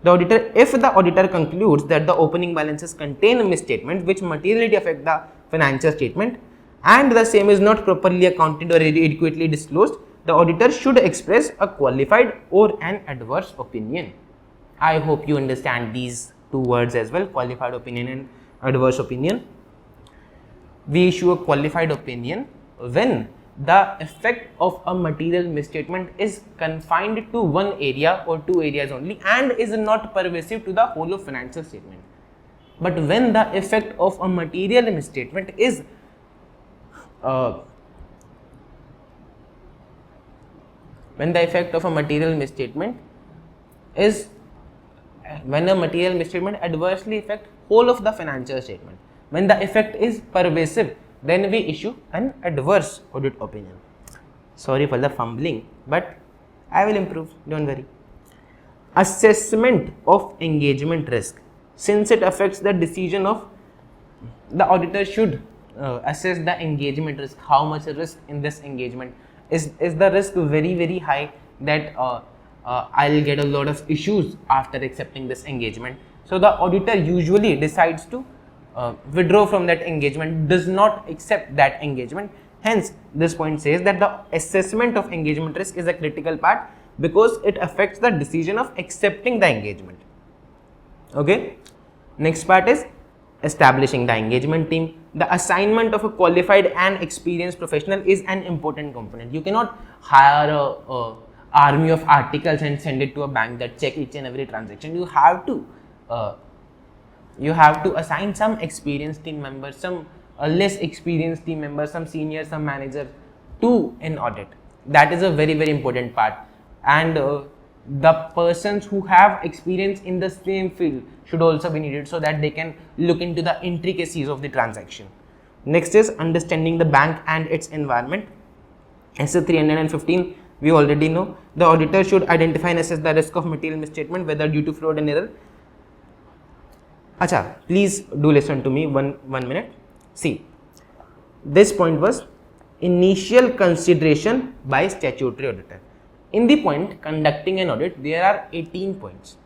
If the auditor concludes that the opening balances contain a misstatement which materially affect the financial statement and the same is not properly accounted or adequately disclosed, the auditor should express a qualified or an adverse opinion. I hope you understand these two words as well, qualified opinion and adverse opinion. We issue a qualified opinion when the effect of a material misstatement is confined to one area or two areas only and is not pervasive to the whole of financial statement. But when the effect of a material misstatement is when a material misstatement adversely affects whole of the financial statement, when the effect is pervasive, then we issue an adverse audit opinion. Sorry for the fumbling, but I will improve, don't worry. Assessment of engagement risk. Since it affects the decision of the auditor should assess the engagement risk, how much risk in this engagement. Is the risk very, very high that I'll get a lot of issues after accepting this engagement? So the auditor usually decides to withdraw from that engagement, does not accept that engagement. Hence, this point says that the assessment of engagement risk is a critical part because it affects the decision of accepting the engagement. Okay. Next part is establishing the engagement team. The assignment of a qualified and experienced professional is an important component. You cannot hire a army of articles and send it to a bank that check each and every transaction. You have to assign some experienced team members, some less experienced team members, some senior, some manager to an audit. That is a very, very important part. And the persons who have experience in the same field should also be needed so that they can look into the intricacies of the transaction. Next is understanding the bank and its environment. SA 315, we already know. The auditor should identify and assess the risk of material misstatement, whether due to fraud and error. Acha, please do listen to me one minute. See, this point was initial consideration by statutory auditor. In the point conducting an audit, there are 18 points.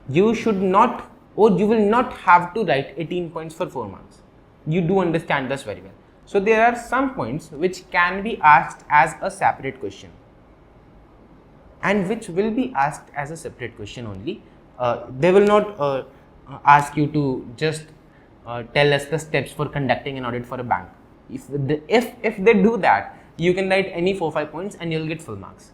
You should not, or you will not have to write 18 points for 4 marks. You do understand this very well. So there are some points which can be asked as a separate question and which will be asked as a separate question only. They will not ask you to just tell us the steps for conducting an audit for a bank. If they do that, you can write any 4-5 points and you'll get full marks.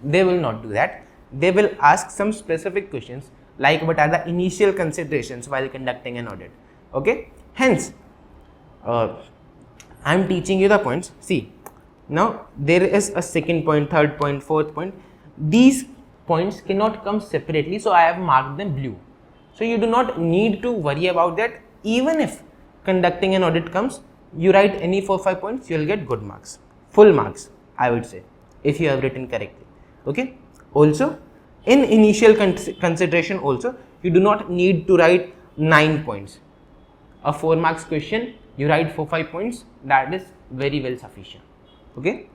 They will not do that. They will ask some specific questions like what are the initial considerations while conducting an audit. Okay. Hence, I am teaching you the points. See, now there is a second point, third point, fourth point. These points cannot come separately, so I have marked them blue. So you do not need to worry about that. Even if conducting an audit comes, you write any 4-5 points, you will get good marks, full marks, I would say, if you have written correctly. Okay. Also, in initial consideration also, you do not need to write 9 points. A 4 marks question, you write 4-5 points, that is very well sufficient. Okay.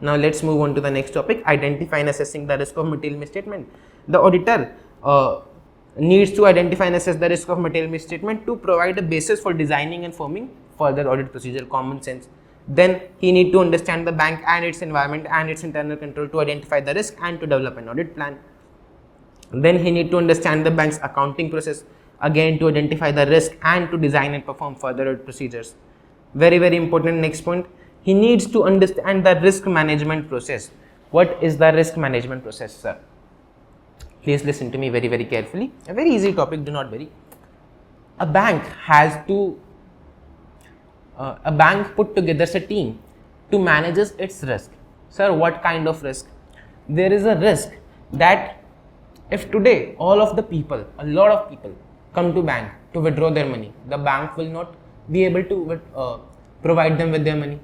Now let's move on to the next topic, identify and assessing the risk of material misstatement. The auditor needs to identify and assess the risk of material misstatement to provide a basis for designing and forming further audit procedure, common sense. Then he need to understand the bank and its environment and its internal control to identify the risk and to develop an audit plan. Then he need to understand the bank's accounting process, again to identify the risk and to design and perform further audit procedures. Very, very important next point, he needs to understand the risk management process. What is the risk management process, sir? Please listen to me very, very carefully. A very easy topic, do not worry. A bank put together a team to manage its risk. Sir, what kind of risk? There is a risk that if today all of the people, a lot of people come to bank to withdraw their money, the bank will not be able to provide them with their money.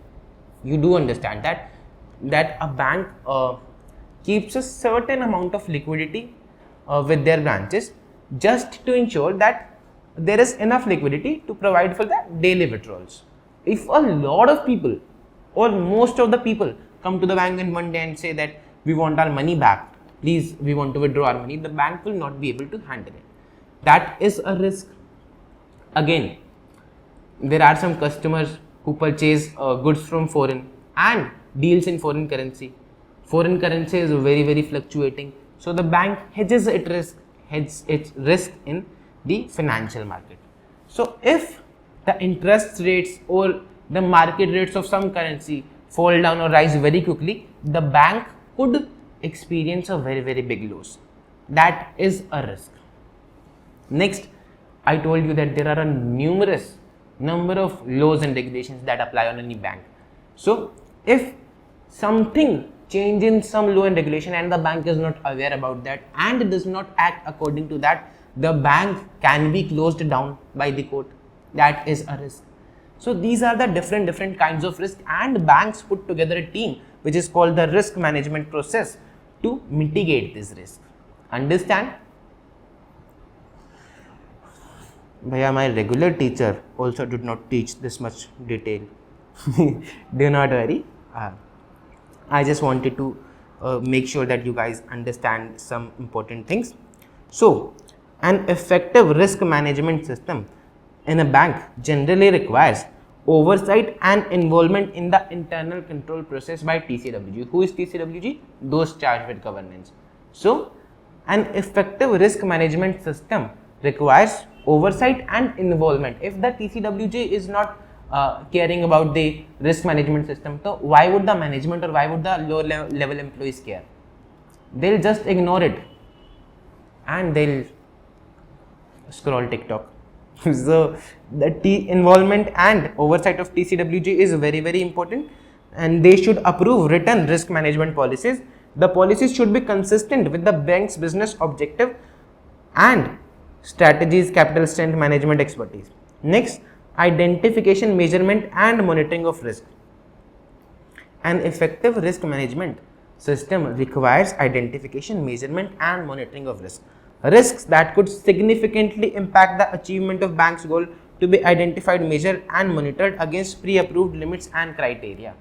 You do understand that a bank keeps a certain amount of liquidity with their branches just to ensure that there is enough liquidity to provide for the daily withdrawals. If a lot of people or most of the people come to the bank in one day and say that we want our money back, please, we want to withdraw our money, the bank will not be able to handle it. That is a risk. Again, there are some customers who purchase goods from foreign and deals in foreign currency. Foreign currency is very, very fluctuating. So the bank hedges its risk in the financial market. So if the interest rates or the market rates of some currency fall down or rise very quickly, the bank could experience a very, very big loss. That is a risk. Next, I told you that there are a numerous number of laws and regulations that apply on any bank. So if something change in some law and regulation and the bank is not aware about that and does not act according to that, the bank can be closed down by the court. That is a risk. So these are the different kinds of risk, and banks put together a team which is called the risk management process to mitigate this risk. Understand? Bhaiya, my regular teacher also did not teach this much detail. Do not worry. I just wanted to make sure that you guys understand some important things. So, an effective risk management system in a bank generally requires oversight and involvement in the internal control process by TCWG. Who is TCWG? Those charged with governance. So, an effective risk management system requires oversight and involvement. If the TCWG is not caring about the risk management system, so why would the management or why would the low level employees care? They'll just ignore it and they'll scroll TikTok. So the involvement and oversight of TCWG is very, very important, and they should approve written risk management policies. The policies should be consistent with the bank's business objective and strategies, capital strength, management expertise. Next, identification, measurement and monitoring of risk. An effective risk management system requires identification, measurement and monitoring of risk. Risks that could significantly impact the achievement of bank's goal to be identified, measured and monitored against pre-approved limits and criteria.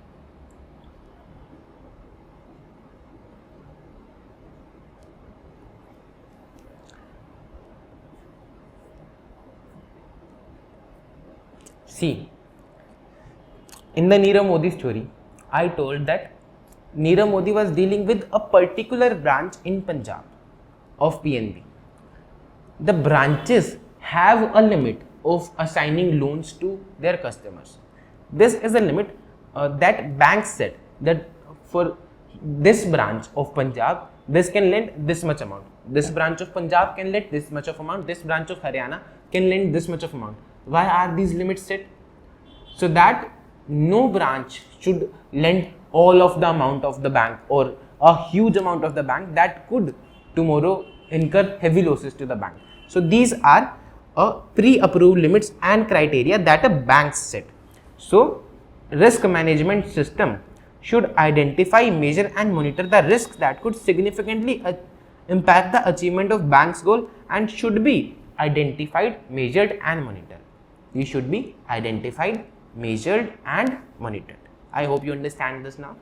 See, in the Nirav Modi story, I told that Nirav Modi was dealing with a particular branch in Punjab of PNB. The branches have a limit of assigning loans to their customers. This is a limit that banks set, that for this branch of Punjab, this can lend this much amount. This branch of Punjab can lend this much of amount. This branch of Haryana can lend this much of amount. Why are these limits set? So that no branch should lend all of the amount of the bank or a huge amount of the bank that could tomorrow incur heavy losses to the bank. So these are pre-approved limits and criteria that a bank set. So, risk management system should identify, measure and monitor the risks that could significantly impact the achievement of bank's goal and should be identified, measured and monitored. You should be identified, measured and monitored. I hope you understand this now.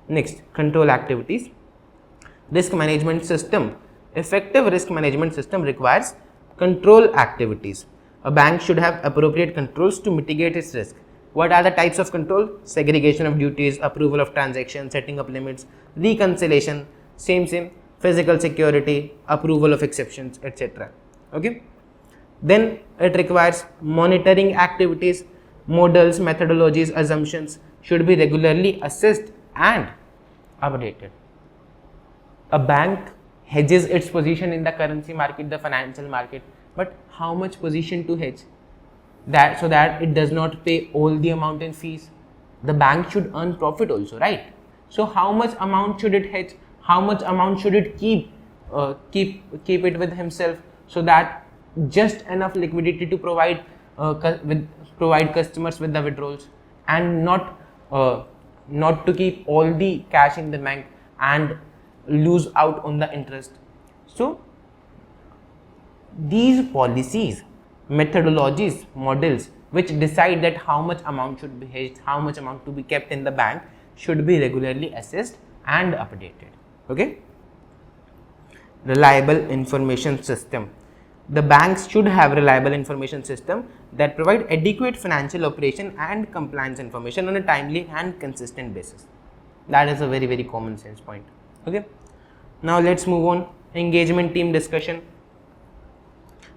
Next, control activities. Risk management system. Effective risk management system requires control activities. A bank should have appropriate controls to mitigate its risk. What are the types of control? Segregation of duties, approval of transactions, setting up limits, reconciliation, same, physical security, approval of exceptions, etc. Okay. Then it requires monitoring activities, models, methodologies, assumptions should be regularly assessed and updated. A bank hedges its position in the currency market, the financial market, but how much position to hedge? That so that it does not pay all the amount in fees. The bank should earn profit also, right? So how much amount should it hedge? How much amount should it keep it with himself so that just enough liquidity to provide customers with the withdrawals and not to keep all the cash in the bank and lose out on the interest. So these policies, methodologies, models which decide that how much amount should be hedged, how much amount to be kept in the bank should be regularly assessed and updated. Okay. Reliable information system. The banks should have reliable information system that provide adequate financial operation and compliance information on a timely and consistent basis. That is a very, very common sense point. Okay. Now let's move on. Engagement team discussion.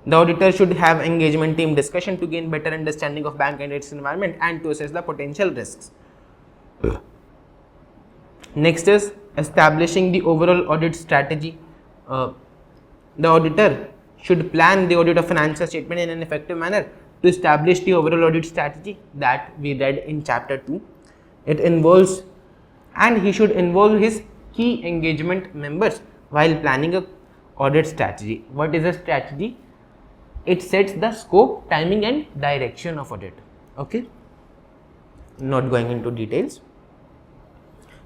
The auditor should have engagement team discussion to gain better understanding of bank and its environment and to assess the potential risks. Next is establishing the overall audit strategy. The auditor should plan the audit of financial statement in an effective manner to establish the overall audit strategy that we read in chapter 2. It involves, and he should involve his key engagement members while planning a audit strategy. What is a strategy? It sets the scope, timing and direction of audit. Okay, not going into details.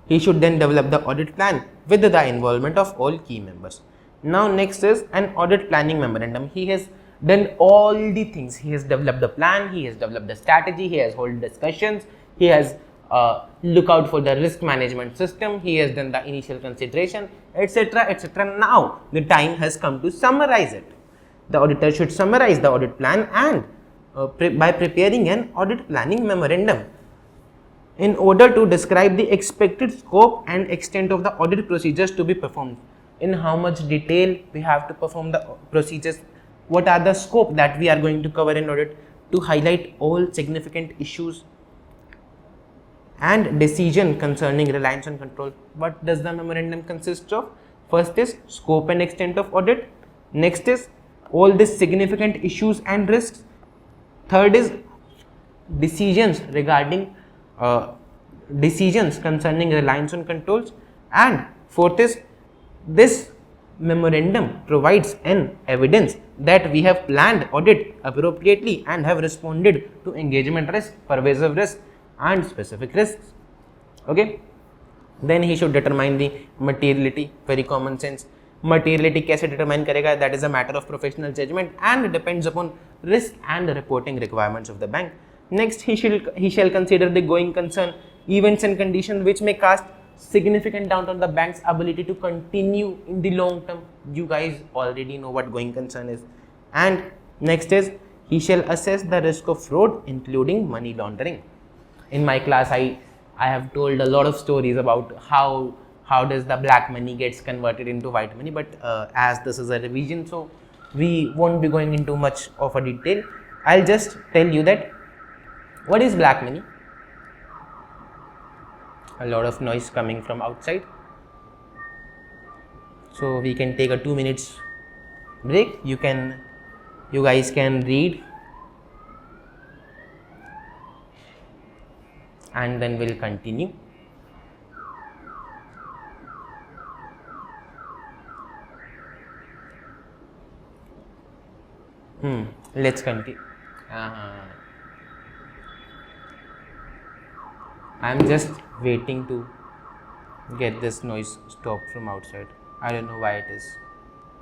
He should then develop the audit plan with the involvement of all key members. Now next is an audit planning memorandum. He has done all the things. He has developed the plan, he has developed the strategy, he has held discussions, he has look out for the risk management system, he has done the initial consideration, etc, etc. Now the time has come to summarize it. The auditor should summarize the audit plan and by preparing an audit planning memorandum in order to describe the expected scope and extent of the audit procedures to be performed. In how much detail we have to perform the procedures, what are the scope that we are going to cover in audit, to highlight all significant issues and decision concerning reliance on control. What does the memorandum consist of? First is scope and extent of audit. Next is all these significant issues and risks. Third is decisions regarding decisions concerning reliance on controls. And fourth is this memorandum provides an evidence that we have planned audit appropriately and have responded to engagement risk, pervasive risk and specific risks. Okay. Then he should determine the materiality. Very common sense. Materiality कैसे determine करेगा? That is a matter of professional judgment and depends upon risk and reporting requirements of the bank. Next, he shall consider the going concern, events and conditions which may cast significant doubt on the bank's ability to continue in the long term. You guys already know what going concern is. And next is he shall assess the risk of fraud, including money laundering. In my class, I have told a lot of stories about how does the black money gets converted into white money, but as this is a revision, so we won't be going into much of a detail. I'll just tell you that what is black money. A lot of noise coming from outside, so we can take a 2 minutes break. You guys can read and then we'll continue. Let's continue. I'm just waiting to get this noise stopped from outside. I don't know why it is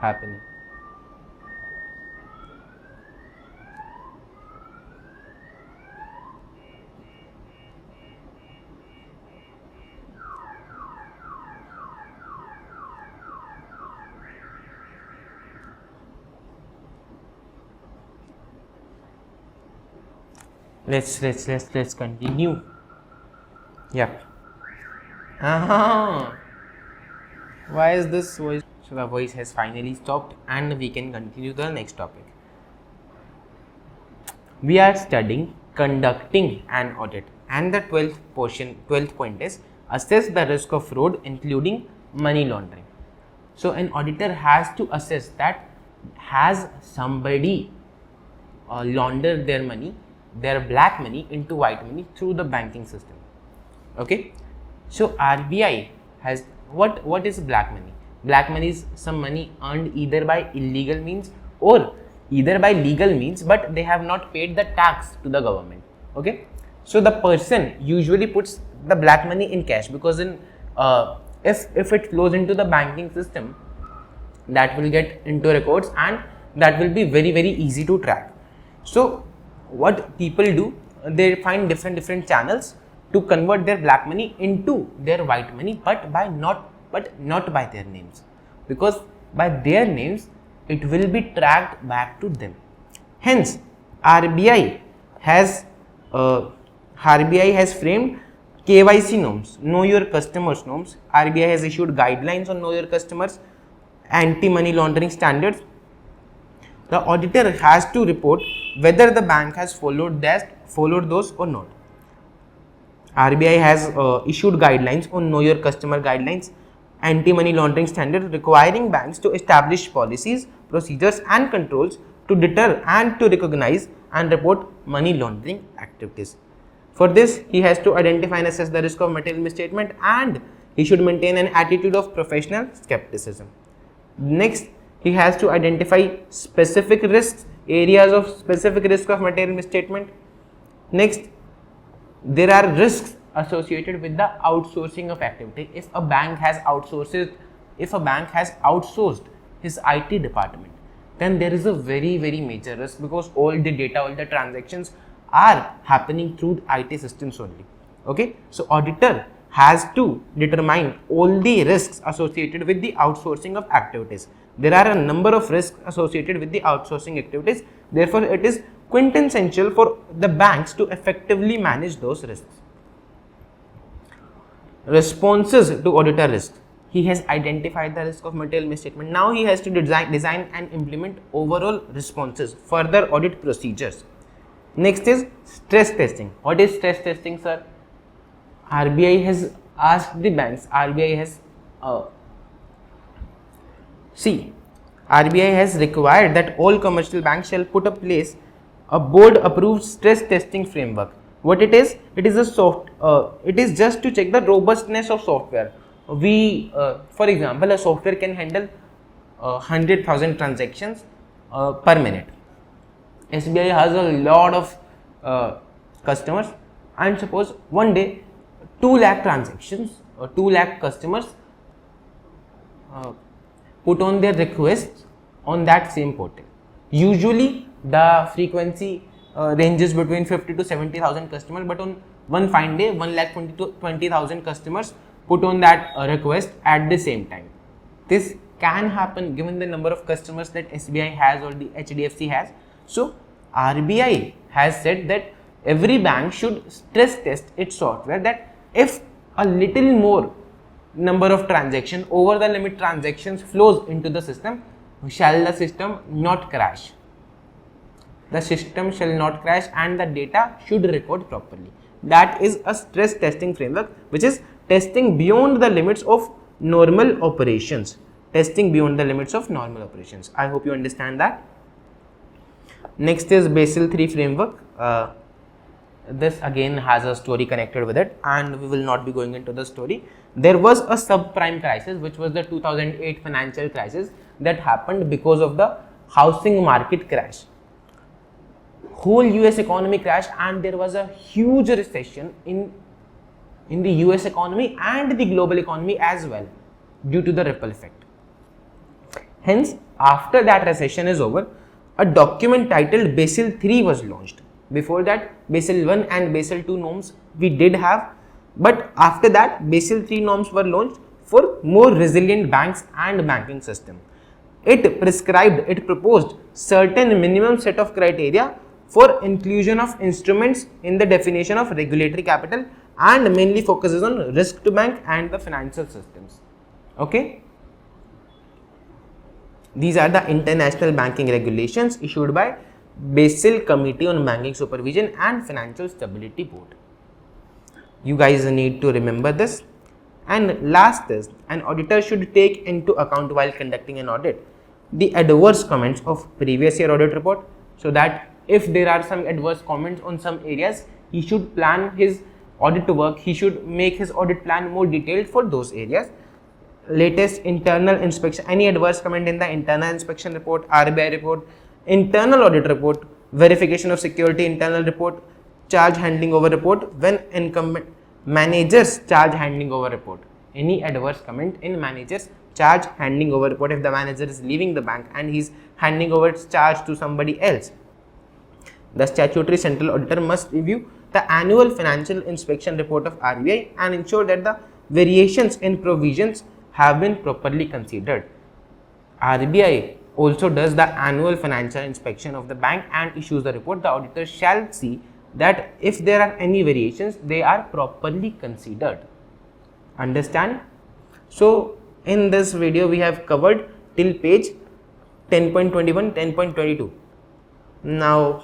happening. Let's continue. Yep. Why is this voice? So the voice has finally stopped, and we can continue the next topic. We are studying conducting an audit, and the 12th point is assess the risk of fraud, including money laundering. So an auditor has to assess that has somebody laundered their money, their black money into white money through the banking system. Okay, so RBI has what is black money? Black money is some money earned either by illegal means or either by legal means, but they have not paid the tax to the government. Okay, so the person usually puts the black money in cash, because in if it flows into the banking system, that will get into records and that will be very easy to track. So what people do, they find different channels to convert their black money into their white money, but not by their names, because by their names it will be tracked back to them. Hence RBI has framed KYC norms, know your customers norms. RBI has issued guidelines on know your customers, anti-money laundering standards. The auditor has to report whether the bank has followed those or not. RBI has issued guidelines on know your customer guidelines, anti-money laundering standards, requiring banks to establish policies, procedures and controls to deter and to recognize and report money laundering activities. For this, he has to identify and assess the risk of material misstatement, and he should maintain an attitude of professional skepticism. Next, he has to identify specific risks, areas of specific risk of material misstatement. Next, there are risks associated with the outsourcing of activity. If a bank has outsourced his IT department, then there is a very major risk, because all the data, all the transactions are happening through IT systems only. Okay, so auditor has to determine all the risks associated with the outsourcing of activities. There are a number of risks associated with the outsourcing activities. Therefore, it is quintessential for the banks to effectively manage those risks. Responses to auditor risk. He has identified the risk of material misstatement. Now he has to design and implement overall responses, further audit procedures. Next is stress testing. What is stress testing, sir? RBI has asked the banks. RBI has required that all commercial banks shall put in place a board approved stress testing framework. What it is? It is just to check the robustness of software. For example, a software can handle 100,000 transactions per minute. SBI has a lot of customers, and suppose one day 2 lakh transactions or 2 lakh customers put on their requests on that same portal. Usually the frequency ranges between 50 to 70,000 customers, but on one fine day 1,20,000 customers put on that request at the same time. This can happen given the number of customers that SBI has or the HDFC has. So RBI has said that every bank should stress test its software, that if a little more number of transactions, over the limit transactions flows into the system, shall the system not crash. The system shall not crash and the data should record properly. That is a stress testing framework, which is testing beyond the limits of normal operations. Testing beyond the limits of normal operations. I hope you understand that. Next is Basel III framework. This again has a story connected with it, and we will not be going into the story. There was a subprime crisis, which was the 2008 financial crisis that happened because of the housing market crash. whole US economy crashed and there was a huge recession in the US economy and the global economy as well due to the ripple effect. Hence, after that recession is over, a document titled Basel III was launched. Before that, Basel I and Basel II norms we did have, but after that, Basel III norms were launched for more resilient banks and banking system. It proposed certain minimum set of criteria for inclusion of instruments in the definition of regulatory capital and mainly focuses on risk to bank and the financial systems. Okay. These are the international banking regulations issued by Basel Committee on Banking Supervision and Financial Stability Board. You guys need to remember this. And last is, an auditor should take into account while conducting an audit the adverse comments of previous year audit report, so that if there are some adverse comments on some areas, he should plan his audit work, he should make his audit plan more detailed for those areas. Latest internal inspection, any adverse comment in the internal inspection report, RBI report, internal audit report, verification of security internal report, charge handing over report, when incumbent managers charge handing over report. Any adverse comment in managers charge handing over report, if the manager is leaving the bank and he's handing over its charge to somebody else. The statutory central auditor must review the annual financial inspection report of RBI and ensure that the variations in provisions have been properly considered. RBI also does the annual financial inspection of the bank and issues the report. The auditor shall see that if there are any variations, they are properly considered. Understand? So, in this video, we have covered till page 10.21, 10.22. Now,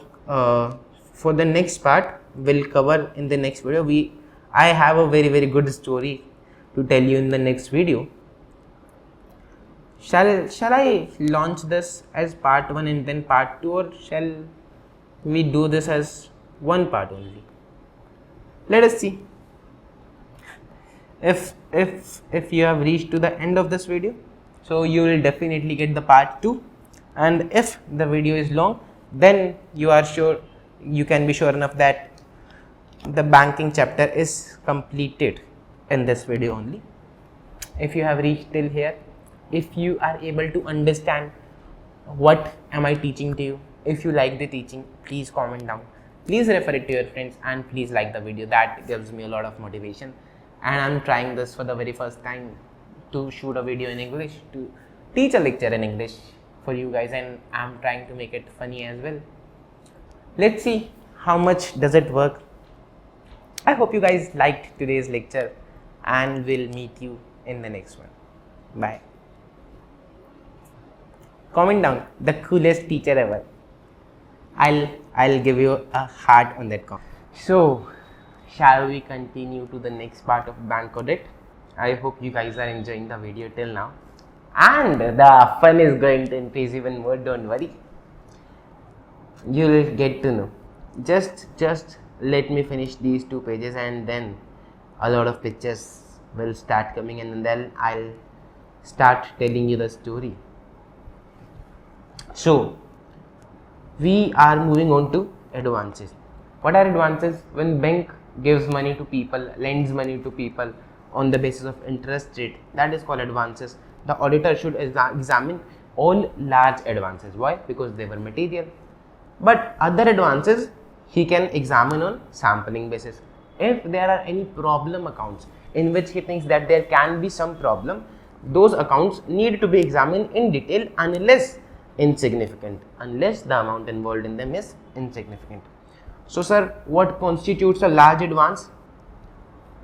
for the next part, we'll cover in the next video. I have a very good story to tell you in the next video. Shall I launch this as part 1 and then part 2, or shall we do this as one part only? Let us see. If you have reached to the end of this video, so you will definitely get the part 2, and if the video is long, then you can be sure enough that the banking chapter is completed in this video only. If you have reached till here, if you are able to understand what am I teaching to you, if you like the teaching, please comment down, please refer it to your friends, and please like the video. That gives me a lot of motivation, and I'm trying this for the very first time to shoot a video in English, to teach a lecture in English for you guys, and I'm trying to make it funny as well. Let's see how much does it work. I hope you guys liked today's lecture, and we'll meet you in the next one. Bye. Comment down the coolest teacher ever. I'll give you a heart on that comment. So, shall we continue to the next part of bank audit? I hope you guys are enjoying the video till now, and the fun is going to increase even more. Don't worry, you'll get to know. Just let me finish these 2 pages, and then a lot of pictures will start coming, and then I'll start telling you the story. So, we are moving on to advances. What are advances? When bank gives money to people, lends money to people on the basis of interest rate, that is called advances. The auditor should examine all large advances. Why? Because they were material. But other advances he can examine on sampling basis. If there are any problem accounts in which he thinks that there can be some problem, those accounts need to be examined in detail unless insignificant, unless the amount involved in them is insignificant. So sir, what constitutes a large advance?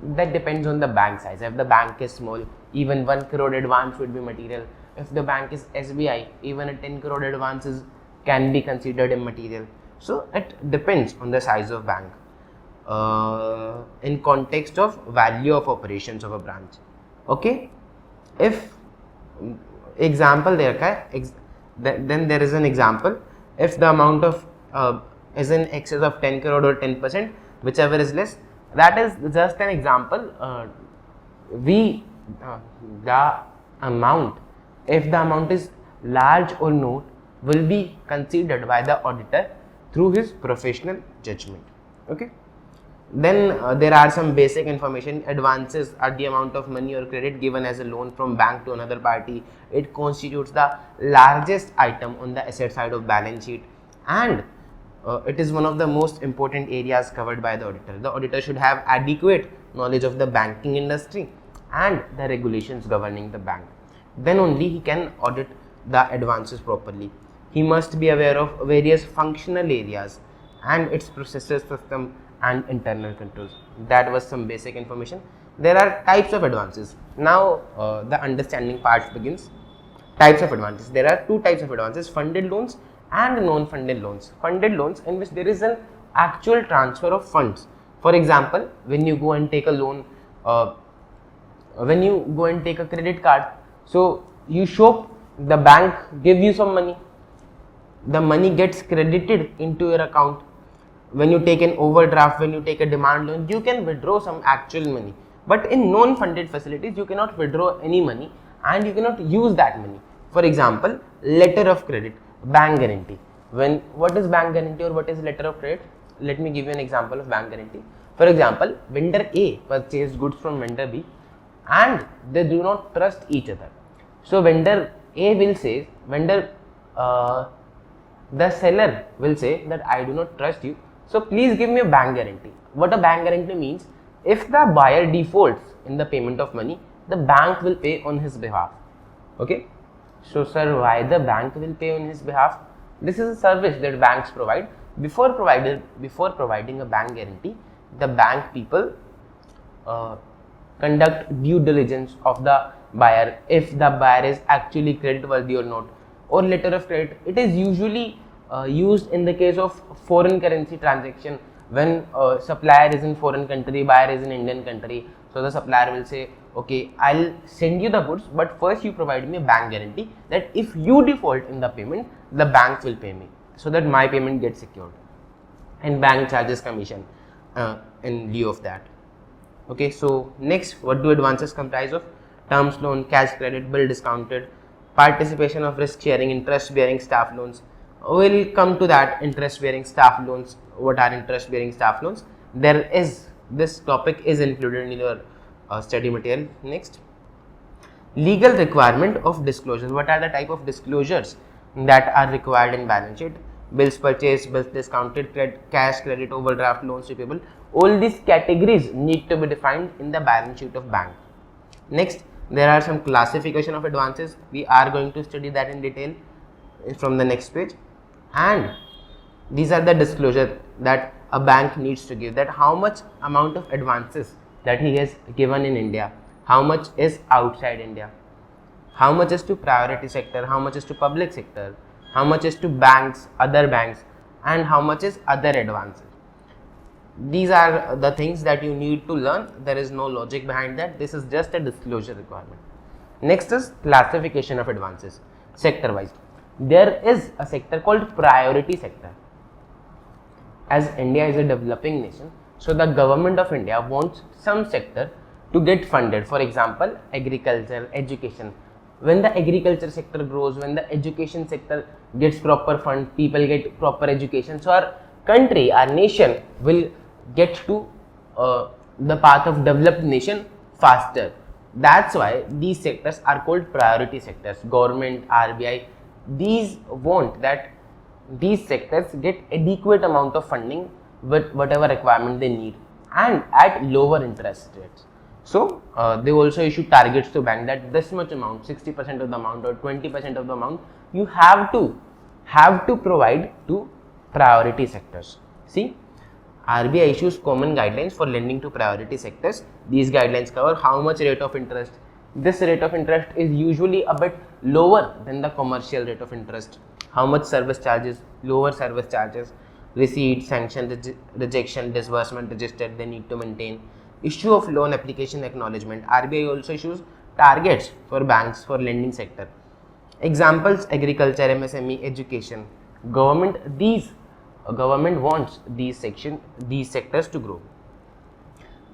That depends on the bank size. If the bank is small, even 1 crore advance would be material. If the bank is SBI, even a 10 crore advances can be considered immaterial. So it depends on the size of bank in context of value of operations of a branch. Okay, if example then there is an example. If the amount of is in excess of 10 crore or 10%, whichever is less, that is just an example. The amount, if the amount is large or not, will be considered by the auditor through his professional judgment. Okay. Then there are some basic information. Advances are the amount of money or credit given as a loan from bank to another party. It constitutes the largest item on the asset side of balance sheet, and it is one of the most important areas covered by the auditor. The auditor should have adequate knowledge of the banking industry and the regulations governing the bank. Then only he can audit the advances properly. He must be aware of various functional areas and its processes, system and internal controls. That was some basic information. There are types of advances. Now the understanding part begins. Types of advances. There are two types of advances: funded loans and non-funded loans. Funded loans, in which there is an actual transfer of funds. For example, when you go and take a loan, when you go and take a credit card, so you show the bank give you some money, the money gets credited into your account. When you take an overdraft, when you take a demand loan, you can withdraw some actual money. But in non-funded facilities, you cannot withdraw any money and you cannot use that money. For example, letter of credit, bank guarantee. What is bank guarantee or what is letter of credit? Let me give you an example of bank guarantee. For example, vendor A purchased goods from vendor B and they do not trust each other. So vendor A will say, the seller will say that I do not trust you, so please give me a bank guarantee. What a bank guarantee means: if the buyer defaults in the payment of money, the bank will pay on his behalf. Okay. So sir, why the bank will pay on his behalf? This is a service that banks provide. Before providing a bank guarantee, the bank people conduct due diligence of the buyer, if the buyer is actually credit worthy or not. Or letter of credit, it is usually used in the case of foreign currency transaction, when supplier is in foreign country, buyer is in Indian country. So the supplier will say, okay, I'll send you the goods, but first you provide me a bank guarantee that if you default in the payment, the bank will pay me, so that my payment gets secured, and bank charges commission in lieu of that. Okay, so next, what do advances comprise of? Terms loan, cash credit, bill discounted, participation of risk sharing, interest bearing staff loans. We'll come to that. Interest bearing staff loans. What are interest bearing staff loans? This topic is included in your study material. Next, legal requirement of disclosures. What are the type of disclosures that are required in balance sheet? Bills purchased, bills discounted, cash credit, overdraft, loans receivable. All these categories need to be defined in the balance sheet of bank. Next, there are some classification of advances. We are going to study that in detail from the next page. And these are the disclosure that a bank needs to give, that how much amount of advances that he has given in India, how much is outside India, how much is to priority sector, how much is to public sector, how much is to banks, other banks, and how much is other advances. These are the things that you need to learn. There is no logic behind that. This is just a disclosure requirement. Next is classification of advances, sector wise. There is a sector called priority sector. As India is a developing nation, so the government of India wants some sector to get funded. For example, agriculture, education. When the agriculture sector grows, when the education sector gets proper fund, people get proper education, so our country, our nation will get to the path of developed nation faster. That's why these sectors are called priority sectors. Government, RBI, these want that these sectors get adequate amount of funding with whatever requirement they need and at lower interest rates. So they also issue targets to bank that this much amount, 60% of the amount or 20% of the amount, you have to provide to priority sectors. See, RBI issues common guidelines for lending to priority sectors. These guidelines cover how much rate of interest. This rate of interest is usually a bit lower than the commercial rate of interest. How much service charges, lower service charges, receipt, sanction, rejection, disbursement register they need to maintain. Issue of loan application acknowledgement. RBI also issues targets for banks for lending sector. Examples: agriculture, MSME, education. Government wants these sectors to grow.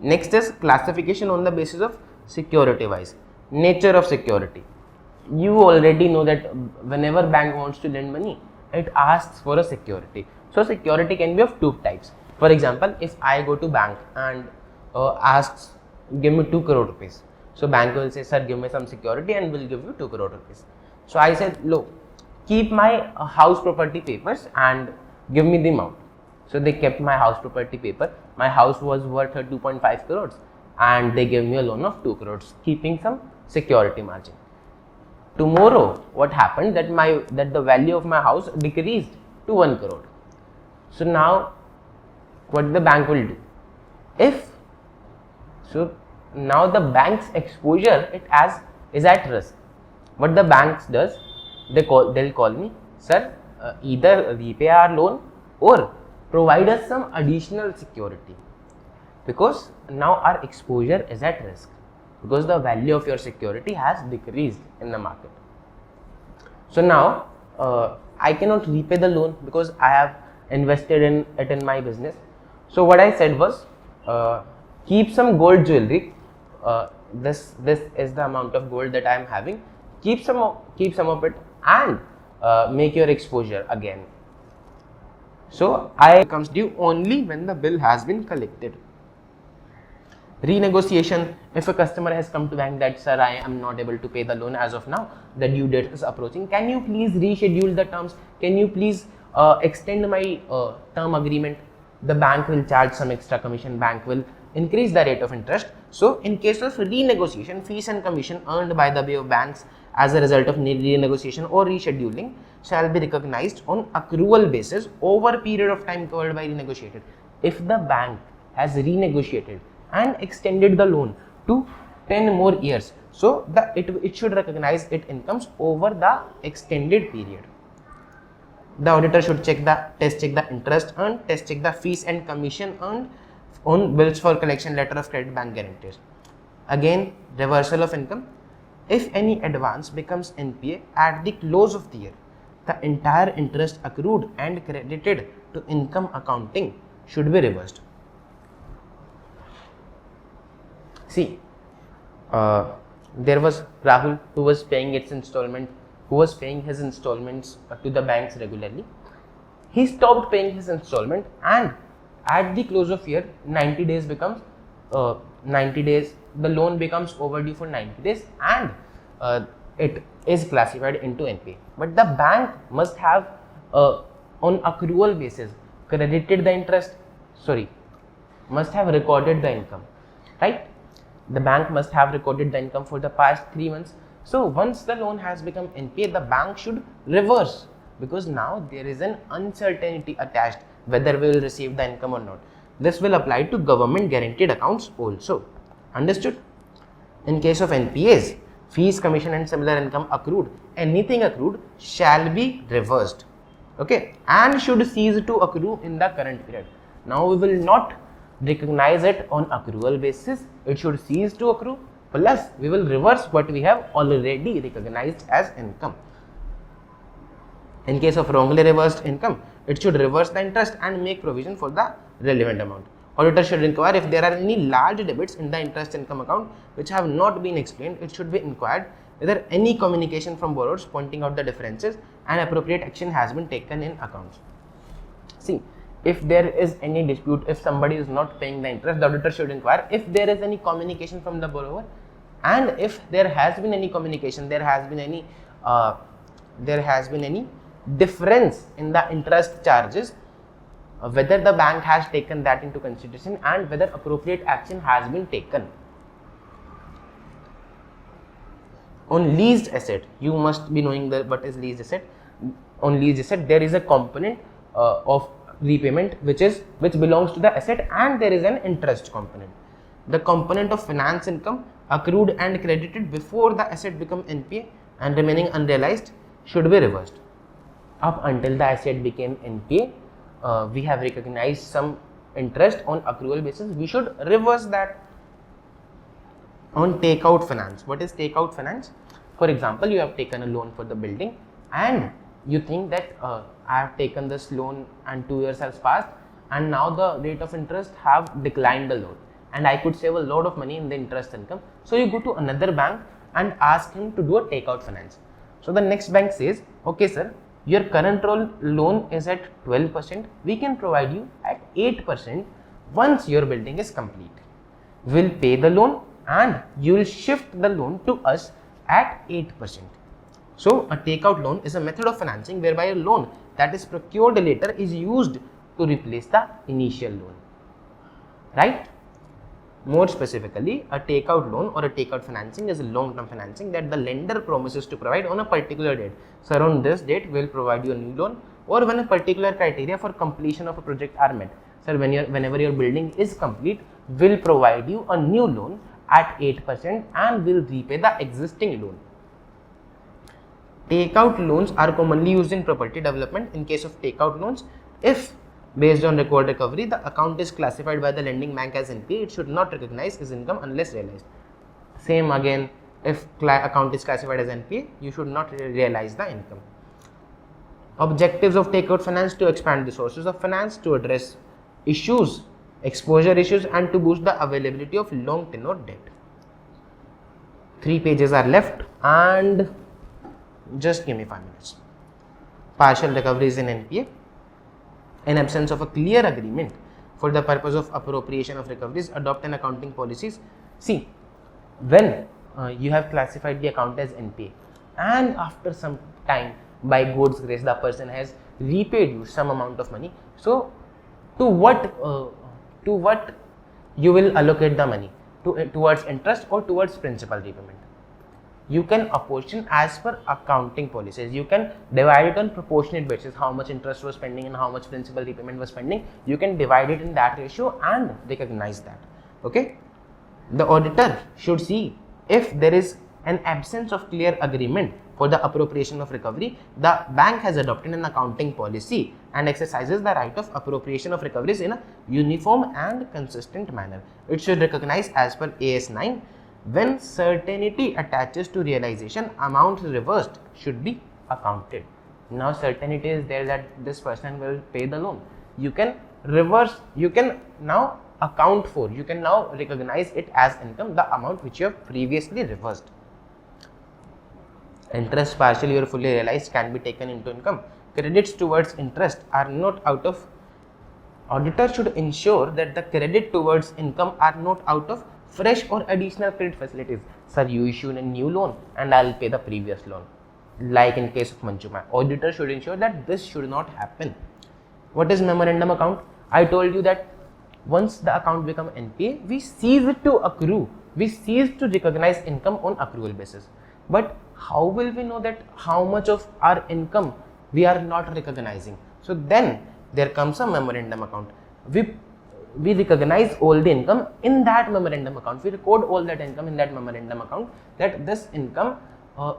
Next is classification on the basis of security wise. Nature of security. You already know that whenever bank wants to lend money, it asks for a security. So security can be of two types. For example, if I go to bank and asks, give me 2 crore rupees. So bank will say, sir, give me some security and will give you 2 crore rupees. So I said, look, keep my house property papers and give me the amount. So they kept my house property paper. My house was worth 2.5 crores and they gave me a loan of 2 crores, keeping some security margin. Tomorrow, what happened that the value of my house decreased to 1 crore. So now, what the bank will do? Now the bank's exposure is at risk. What the banks does, they'll call me, sir, either repay our loan or provide us some additional security, because now our exposure is at risk, because the value of your security has decreased in the market. So now I cannot repay the loan because I have invested in it in my business. So what I said was, keep some gold jewelry. This is the amount of gold that I am having. Keep some of it and make your exposure again. So I comes due only when the bill has been collected. Renegotiation, if a customer has come to bank that, sir, I am not able to pay the loan as of now, the due date is approaching, can you please reschedule the terms, can you please extend my term agreement? The bank will charge some extra commission, bank will increase the rate of interest. So in case of renegotiation, fees and commission earned by the way of banks as a result of renegotiation or rescheduling shall be recognized on accrual basis over a period of time covered by renegotiated. If the bank has renegotiated and extended the loan to 10 more years, so it should recognize its incomes over the extended period. The auditor should test check the interest earned, test check the fees and commission earned on bills for collection, letter of credit, bank guarantees. Again, reversal of income. If any advance becomes NPA at the close of the year, the entire interest accrued and credited to income accounting should be reversed. See, there was Rahul who was paying his installments to the banks regularly. He stopped paying his installment, and at the close of year, 90 days becomes 90 days. The loan becomes overdue for 90 days, and it is classified into NPA. But the bank must have on accrual basis credited the interest. Must have recorded the income, right? The bank must have recorded the income for the past 3 months. So once the loan has become NPA, the bank should reverse, because now there is an uncertainty attached whether we will receive the income or not. This will apply to government guaranteed accounts also. Understood? In case of NPAs, fees, commission and similar income accrued, anything accrued shall be reversed, okay, and should cease to accrue in the current period. Now we will not recognize it on accrual basis, it should cease to accrue, plus we will reverse what we have already recognized as income. In case of wrongly reversed income, it should reverse the interest and make provision for the relevant amount. Auditor should inquire if there are any large debits in the interest income account which have not been explained. It should be inquired whether any communication from borrowers pointing out the differences and appropriate action has been taken in accounts. See, if there is any dispute, if somebody is not paying the interest, the auditor should inquire if there is any communication from the borrower, and if there has been any communication, there has been any difference in the interest charges, whether the bank has taken that into consideration and whether appropriate action has been taken. On leased asset, you must be knowing what is leased asset. On leased asset, there is a component of repayment which belongs to the asset, and there is an interest component. The component of finance income accrued and credited before the asset become NPA and remaining unrealized should be reversed. Up until the asset became NPA, we have recognized some interest on accrual basis, we should reverse that. On takeout finance, what is takeout finance? For example, you have taken a loan for the building and you think that I have taken this loan and 2 years has passed and now the rate of interest have declined a lot and I could save a lot of money in the interest income. So you go to another bank and ask him to do a takeout finance. So the next bank says, okay sir, your current loan is at 12%, we can provide you at 8% once your building is complete. We'll pay the loan and you will shift the loan to us at 8%. So a takeout loan is a method of financing whereby a loan that is procured later is used to replace the initial loan, right? More specifically, a takeout loan or a takeout financing is a long-term financing that the lender promises to provide on a particular date. So around this date, we'll provide you a new loan, or when a particular criteria for completion of a project are met. So whenever your building is complete, we'll provide you a new loan at 8% and will repay the existing loan. Takeout loans are commonly used in property development. In case of takeout loans, if based on record recovery, the account is classified by the lending bank as NPA, it should not recognize his income unless realized. Same again, if account is classified as NPA, you should not realize the income. Objectives of takeout finance: to expand the sources of finance, to address issues, exposure issues, and to boost the availability of long tenure debt. 3 pages are left and just give me 5 minutes. Partial recoveries in NPA. In absence of a clear agreement for the purpose of appropriation of recoveries, adopt an accounting policies. See, when you have classified the account as NPA and after some time, by God's grace, the person has repaid you some amount of money. So, to what you will allocate the money? Towards interest or towards principal repayment? You can apportion as per accounting policies. You can divide it on proportionate basis, how much interest was pending and how much principal repayment was pending. You can divide it in that ratio and recognize that. Okay. The auditor should see if there is an absence of clear agreement for the appropriation of recovery, the bank has adopted an accounting policy and exercises the right of appropriation of recoveries in a uniform and consistent manner. It should recognize as per AS 9. When certainty attaches to realization, amounts reversed should be accounted. Now certainty is there that this person will pay the loan. You can reverse, you can now account for, you can now recognize it as income, the amount which you have previously reversed. Interest partially or fully realized can be taken into income. Credits towards interest are not out of, auditor should ensure that the credit towards income are not out of fresh or additional credit facilities. Sir, you issued a new loan and I'll pay the previous loan. Like in case of Manchuma, auditor should ensure that this should not happen. What is memorandum account? I told you that once the account become NPA, we cease it to accrue. We cease to recognize income on accrual basis. But how will we know that how much of our income we are not recognizing? So then there comes a memorandum account. We recognize all the income in that memorandum account. We record all that income in that memorandum account, that this income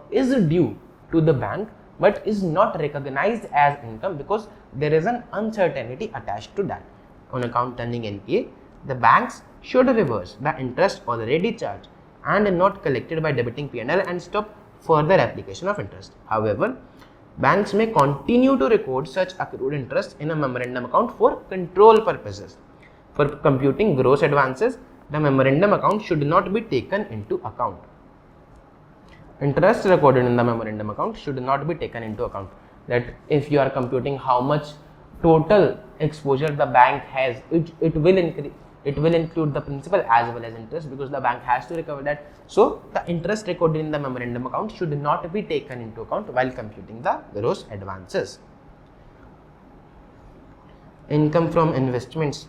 is due to the bank but is not recognized as income because there is an uncertainty attached to that. On account turning NPA, the banks should reverse the interest already charged and not collected by debiting P&L and stop further application of interest. However, banks may continue to record such accrued interest in a memorandum account for control purposes. For computing gross advances, the memorandum account should not be taken into account. Interest recorded in the memorandum account should not be taken into account. That if you are computing how much total exposure the bank has, it will include the principal as well as interest because the bank has to recover that. So the interest recorded in the memorandum account should not be taken into account while computing the gross advances. Income from investments.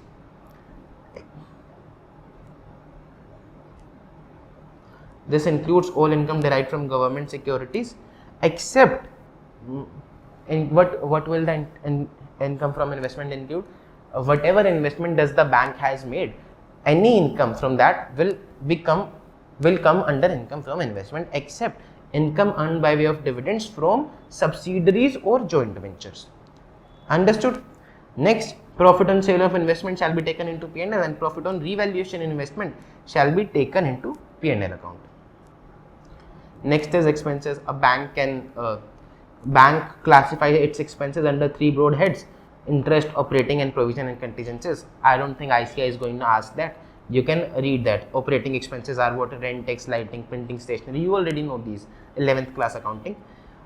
This includes all income derived from government securities except what will the income from investment include? Whatever investment does the bank has made, any income from that will come under income from investment except income earned by way of dividends from subsidiaries or joint ventures. Understood? Next, profit on sale of investment shall be taken into P&L and profit on revaluation investment shall be taken into P&L account. Next is expenses. A bank can classify its expenses under 3 broad heads: interest, operating, and provision and contingencies. I don't think ICAI is going to ask that. You can read that. Operating expenses are what? Rent, tax, lighting, printing, stationery. You already know these. 11th class accounting.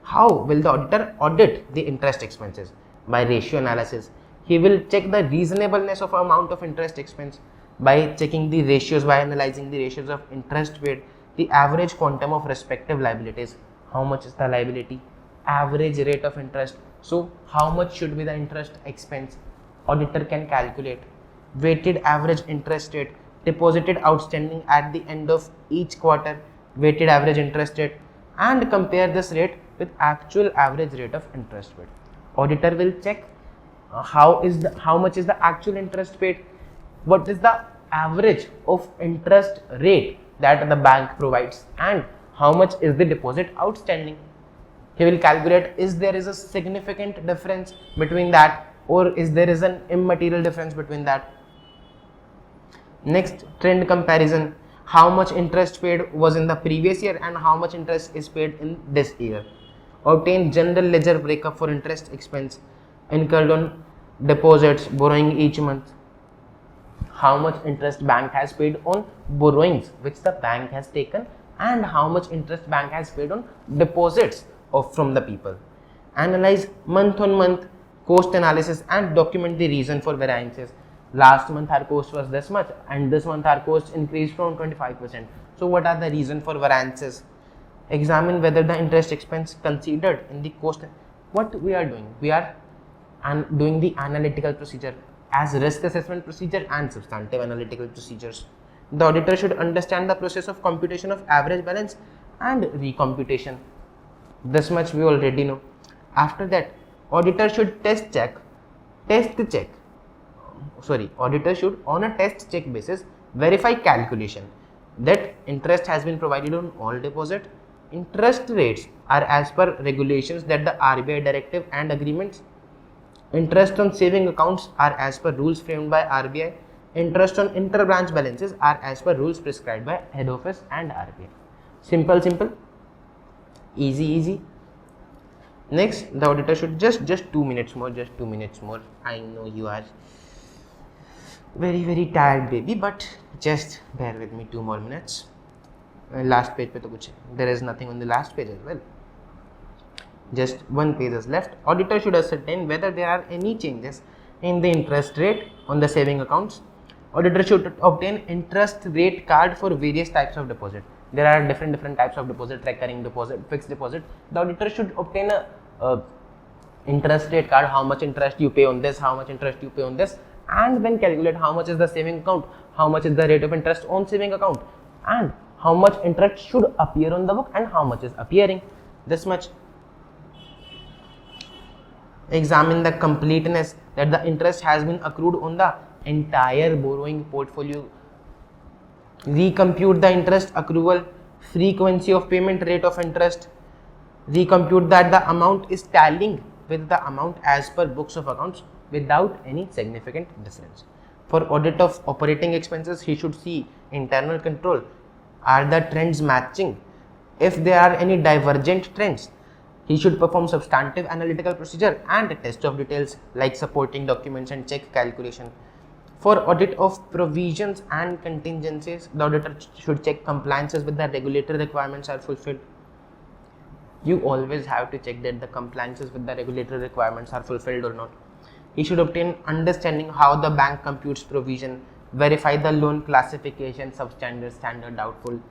How will the auditor audit the interest expenses? By ratio analysis. He will check the reasonableness of amount of interest expense by checking the ratios, by analyzing the ratios of interest paid, the average quantum of respective liabilities. How much is the liability? Average rate of interest. So how much should be the interest expense? Auditor can calculate. Weighted average interest rate, deposited outstanding at the end of each quarter, weighted average interest rate, and compare this rate with actual average rate of interest paid. Auditor will check how much is the actual interest paid, what is the average of interest rate that the bank provides, and how much is the deposit outstanding. He will calculate is there is a significant difference between that or is there is an immaterial difference between that. Next, trend comparison. How much interest paid was in the previous year and how much interest is paid in this year. Obtain general ledger breakup for interest expense incurred on deposits, borrowing each month. How much interest bank has paid on borrowings which the bank has taken and how much interest bank has paid on deposits from the people. Analyze month on month cost analysis and document the reason for variances. Last month our cost was this much and this month our cost increased from 25%. So what are the reason for variances? Examine whether the interest expense considered in the cost. What we are doing? We are doing the analytical procedure as risk assessment procedure and substantive analytical procedures. The auditor should understand the process of computation of average balance and recomputation. This much we already know. After that, auditor should auditor should on a test check basis verify calculation that interest has been provided on all deposit. Interest rates are as per regulations that the RBI directive and agreements. Interest on saving accounts are as per rules framed by RBI. Interest on inter-branch balances are as per rules prescribed by head office and RBI. Simple, easy. Next, the auditor should just 2 minutes more. I know you are very tired baby, but just bear with me 2 more minutes. Last page pe to kuch there is nothing on the last page as well. Just one page is left. Auditor should ascertain whether there are any changes in the interest rate on the saving accounts. Auditor should obtain interest rate card for various types of deposit. There are different types of deposit: recurring deposit, fixed deposit. The auditor should obtain a interest rate card, how much interest you pay on this, how much interest you pay on this, and then calculate how much is the saving account, how much is the rate of interest on saving account, and how much interest should appear on the book and how much is appearing. This much. Examine the completeness that the interest has been accrued on the entire borrowing portfolio. Recompute the interest accrual, frequency of payment, rate of interest. Recompute that the amount is tallying with the amount as per books of accounts without any significant difference. For audit of operating expenses, he should see internal control. Are the trends matching? If there are any divergent trends, he should perform substantive analytical procedure and a test of details like supporting documents and check calculation. For audit of provisions and contingencies, the auditor should check compliances with the regulatory requirements are fulfilled. You always have to check that the compliances with the regulatory requirements are fulfilled or not. He should obtain understanding how the bank computes provision, verify the loan classification, substandard, standard, doubtful,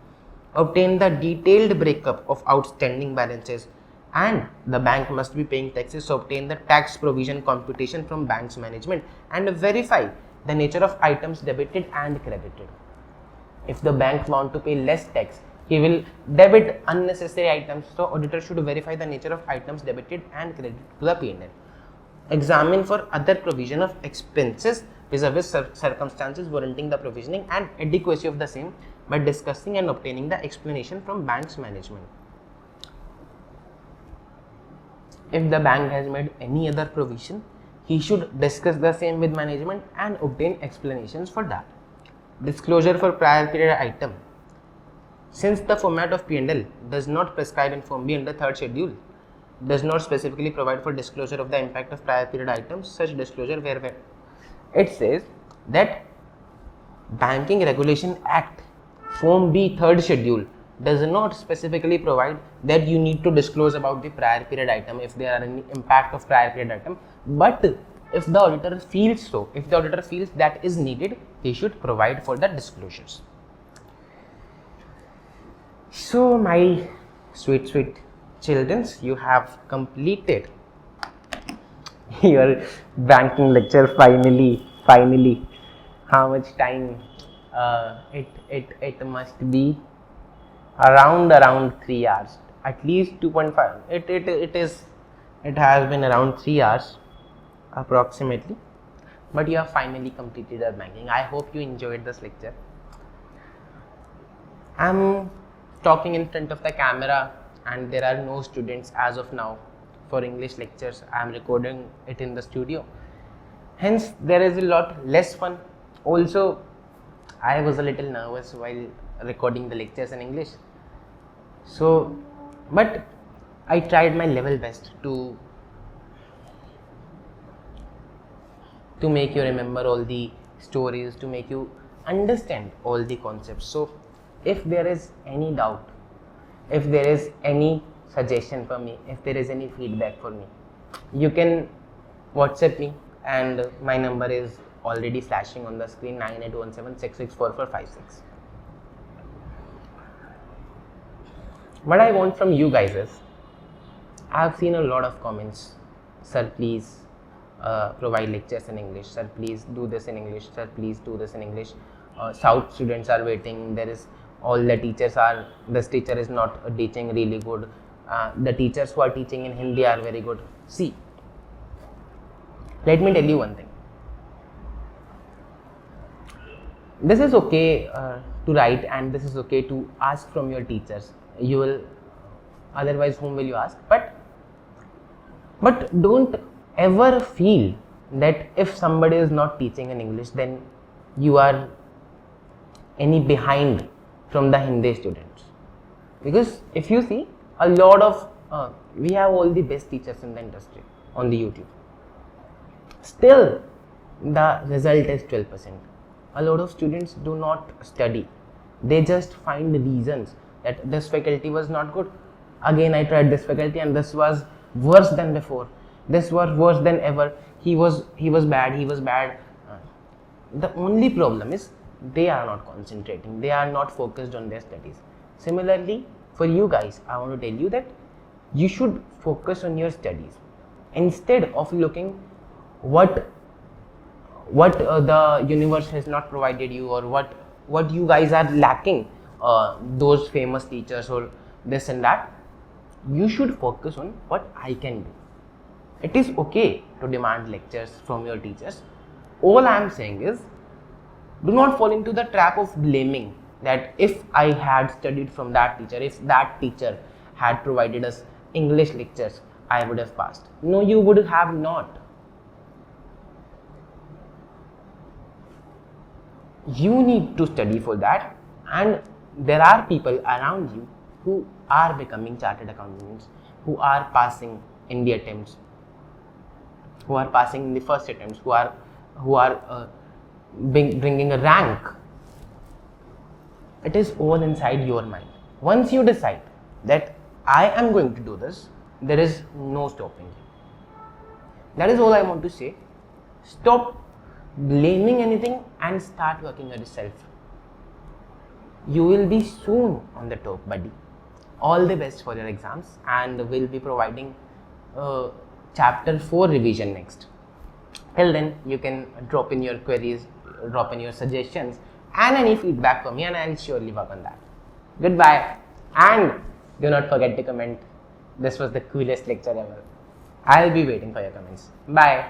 obtain the detailed breakup of outstanding balances, and the bank must be paying taxes, so obtain the tax provision computation from bank's management and verify the nature of items debited and credited. If the bank want to pay less tax, he will debit unnecessary items, so auditor should verify the nature of items debited and credited to the P&L. Examine for other provision of expenses vis-a-vis circumstances warranting the provisioning and adequacy of the same by discussing and obtaining the explanation from bank's management. If the bank has made any other provision, he should discuss the same with management and obtain explanations for that. Disclosure for prior period item. Since the format of P&L does not prescribe in Form B under 3rd schedule, does not specifically provide for disclosure of the impact of prior period items, such disclosure where it says that Banking Regulation Act Form B 3rd schedule does not specifically provide that you need to disclose about the prior period item if there are any impact of prior period item, but if the auditor feels so, if the auditor feels that is needed, he should provide for the disclosures. So my sweet children, you have completed your banking lecture finally. How much time? It must be around 3 hours, at least 2.5. It has been around 3 hours approximately, but you have finally completed your banking. I hope you enjoyed this lecture. I'm talking in front of the camera and there are no students as of now for English lectures. I am recording it in the studio, hence there is a lot less fun. Also, I was a little nervous while recording the lectures in English, so but I tried my level best to make you remember all the stories, to make you understand all the concepts. So if there is any doubt, if there is any suggestion for me, if there is any feedback for me, you can WhatsApp me, and my number is already flashing on the screen, 9817664456. What I want from you guys is, I have seen a lot of comments, sir please provide lectures in English, sir please do this in English, sir please do this in English, South students are waiting, there is all the teachers are, this teacher is not teaching really good, the teachers who are teaching in Hindi are very good. See, let me tell you one thing. This is okay to write, and this is okay to ask from your teachers. You will, otherwise whom will you ask? But don't ever feel that if somebody is not teaching in English, then you are any behind from the Hindi students. Because if you see, a lot of we have all the best teachers in the industry on the YouTube. Still, the result is 12%. A lot of students do not study. They just find reasons that this faculty was not good. Again, I tried this faculty and this was worse than before. This was worse than ever. He was bad. The only problem is they are not concentrating. They are not focused on their studies. Similarly, for you guys, I want to tell you that you should focus on your studies instead of looking what the universe has not provided you, or what you guys are lacking, those famous teachers or this and that. You should focus on what I can do. It is okay to demand lectures from your teachers. All I am saying is, do not fall into the trap of blaming that if I had studied from that teacher, if that teacher had provided us English lectures, I would have passed. No, you would have not. You need to study for that, and there are people around you who are becoming chartered accountants, who are passing in the attempts, who are passing in the first attempts, who are bringing a rank. It is all inside your mind. Once you decide that I am going to do this, there is no stopping you. That is all I want to say. Stop blaming anything and start working on yourself. You will be soon on the top, buddy. All the best for your exams, and we'll be providing chapter 4 revision next. Till then, you can drop in your queries, drop in your suggestions and any feedback for me, and I'll surely work on that. Goodbye, and do not forget to comment. This was the coolest lecture ever. I'll be waiting for your comments. Bye.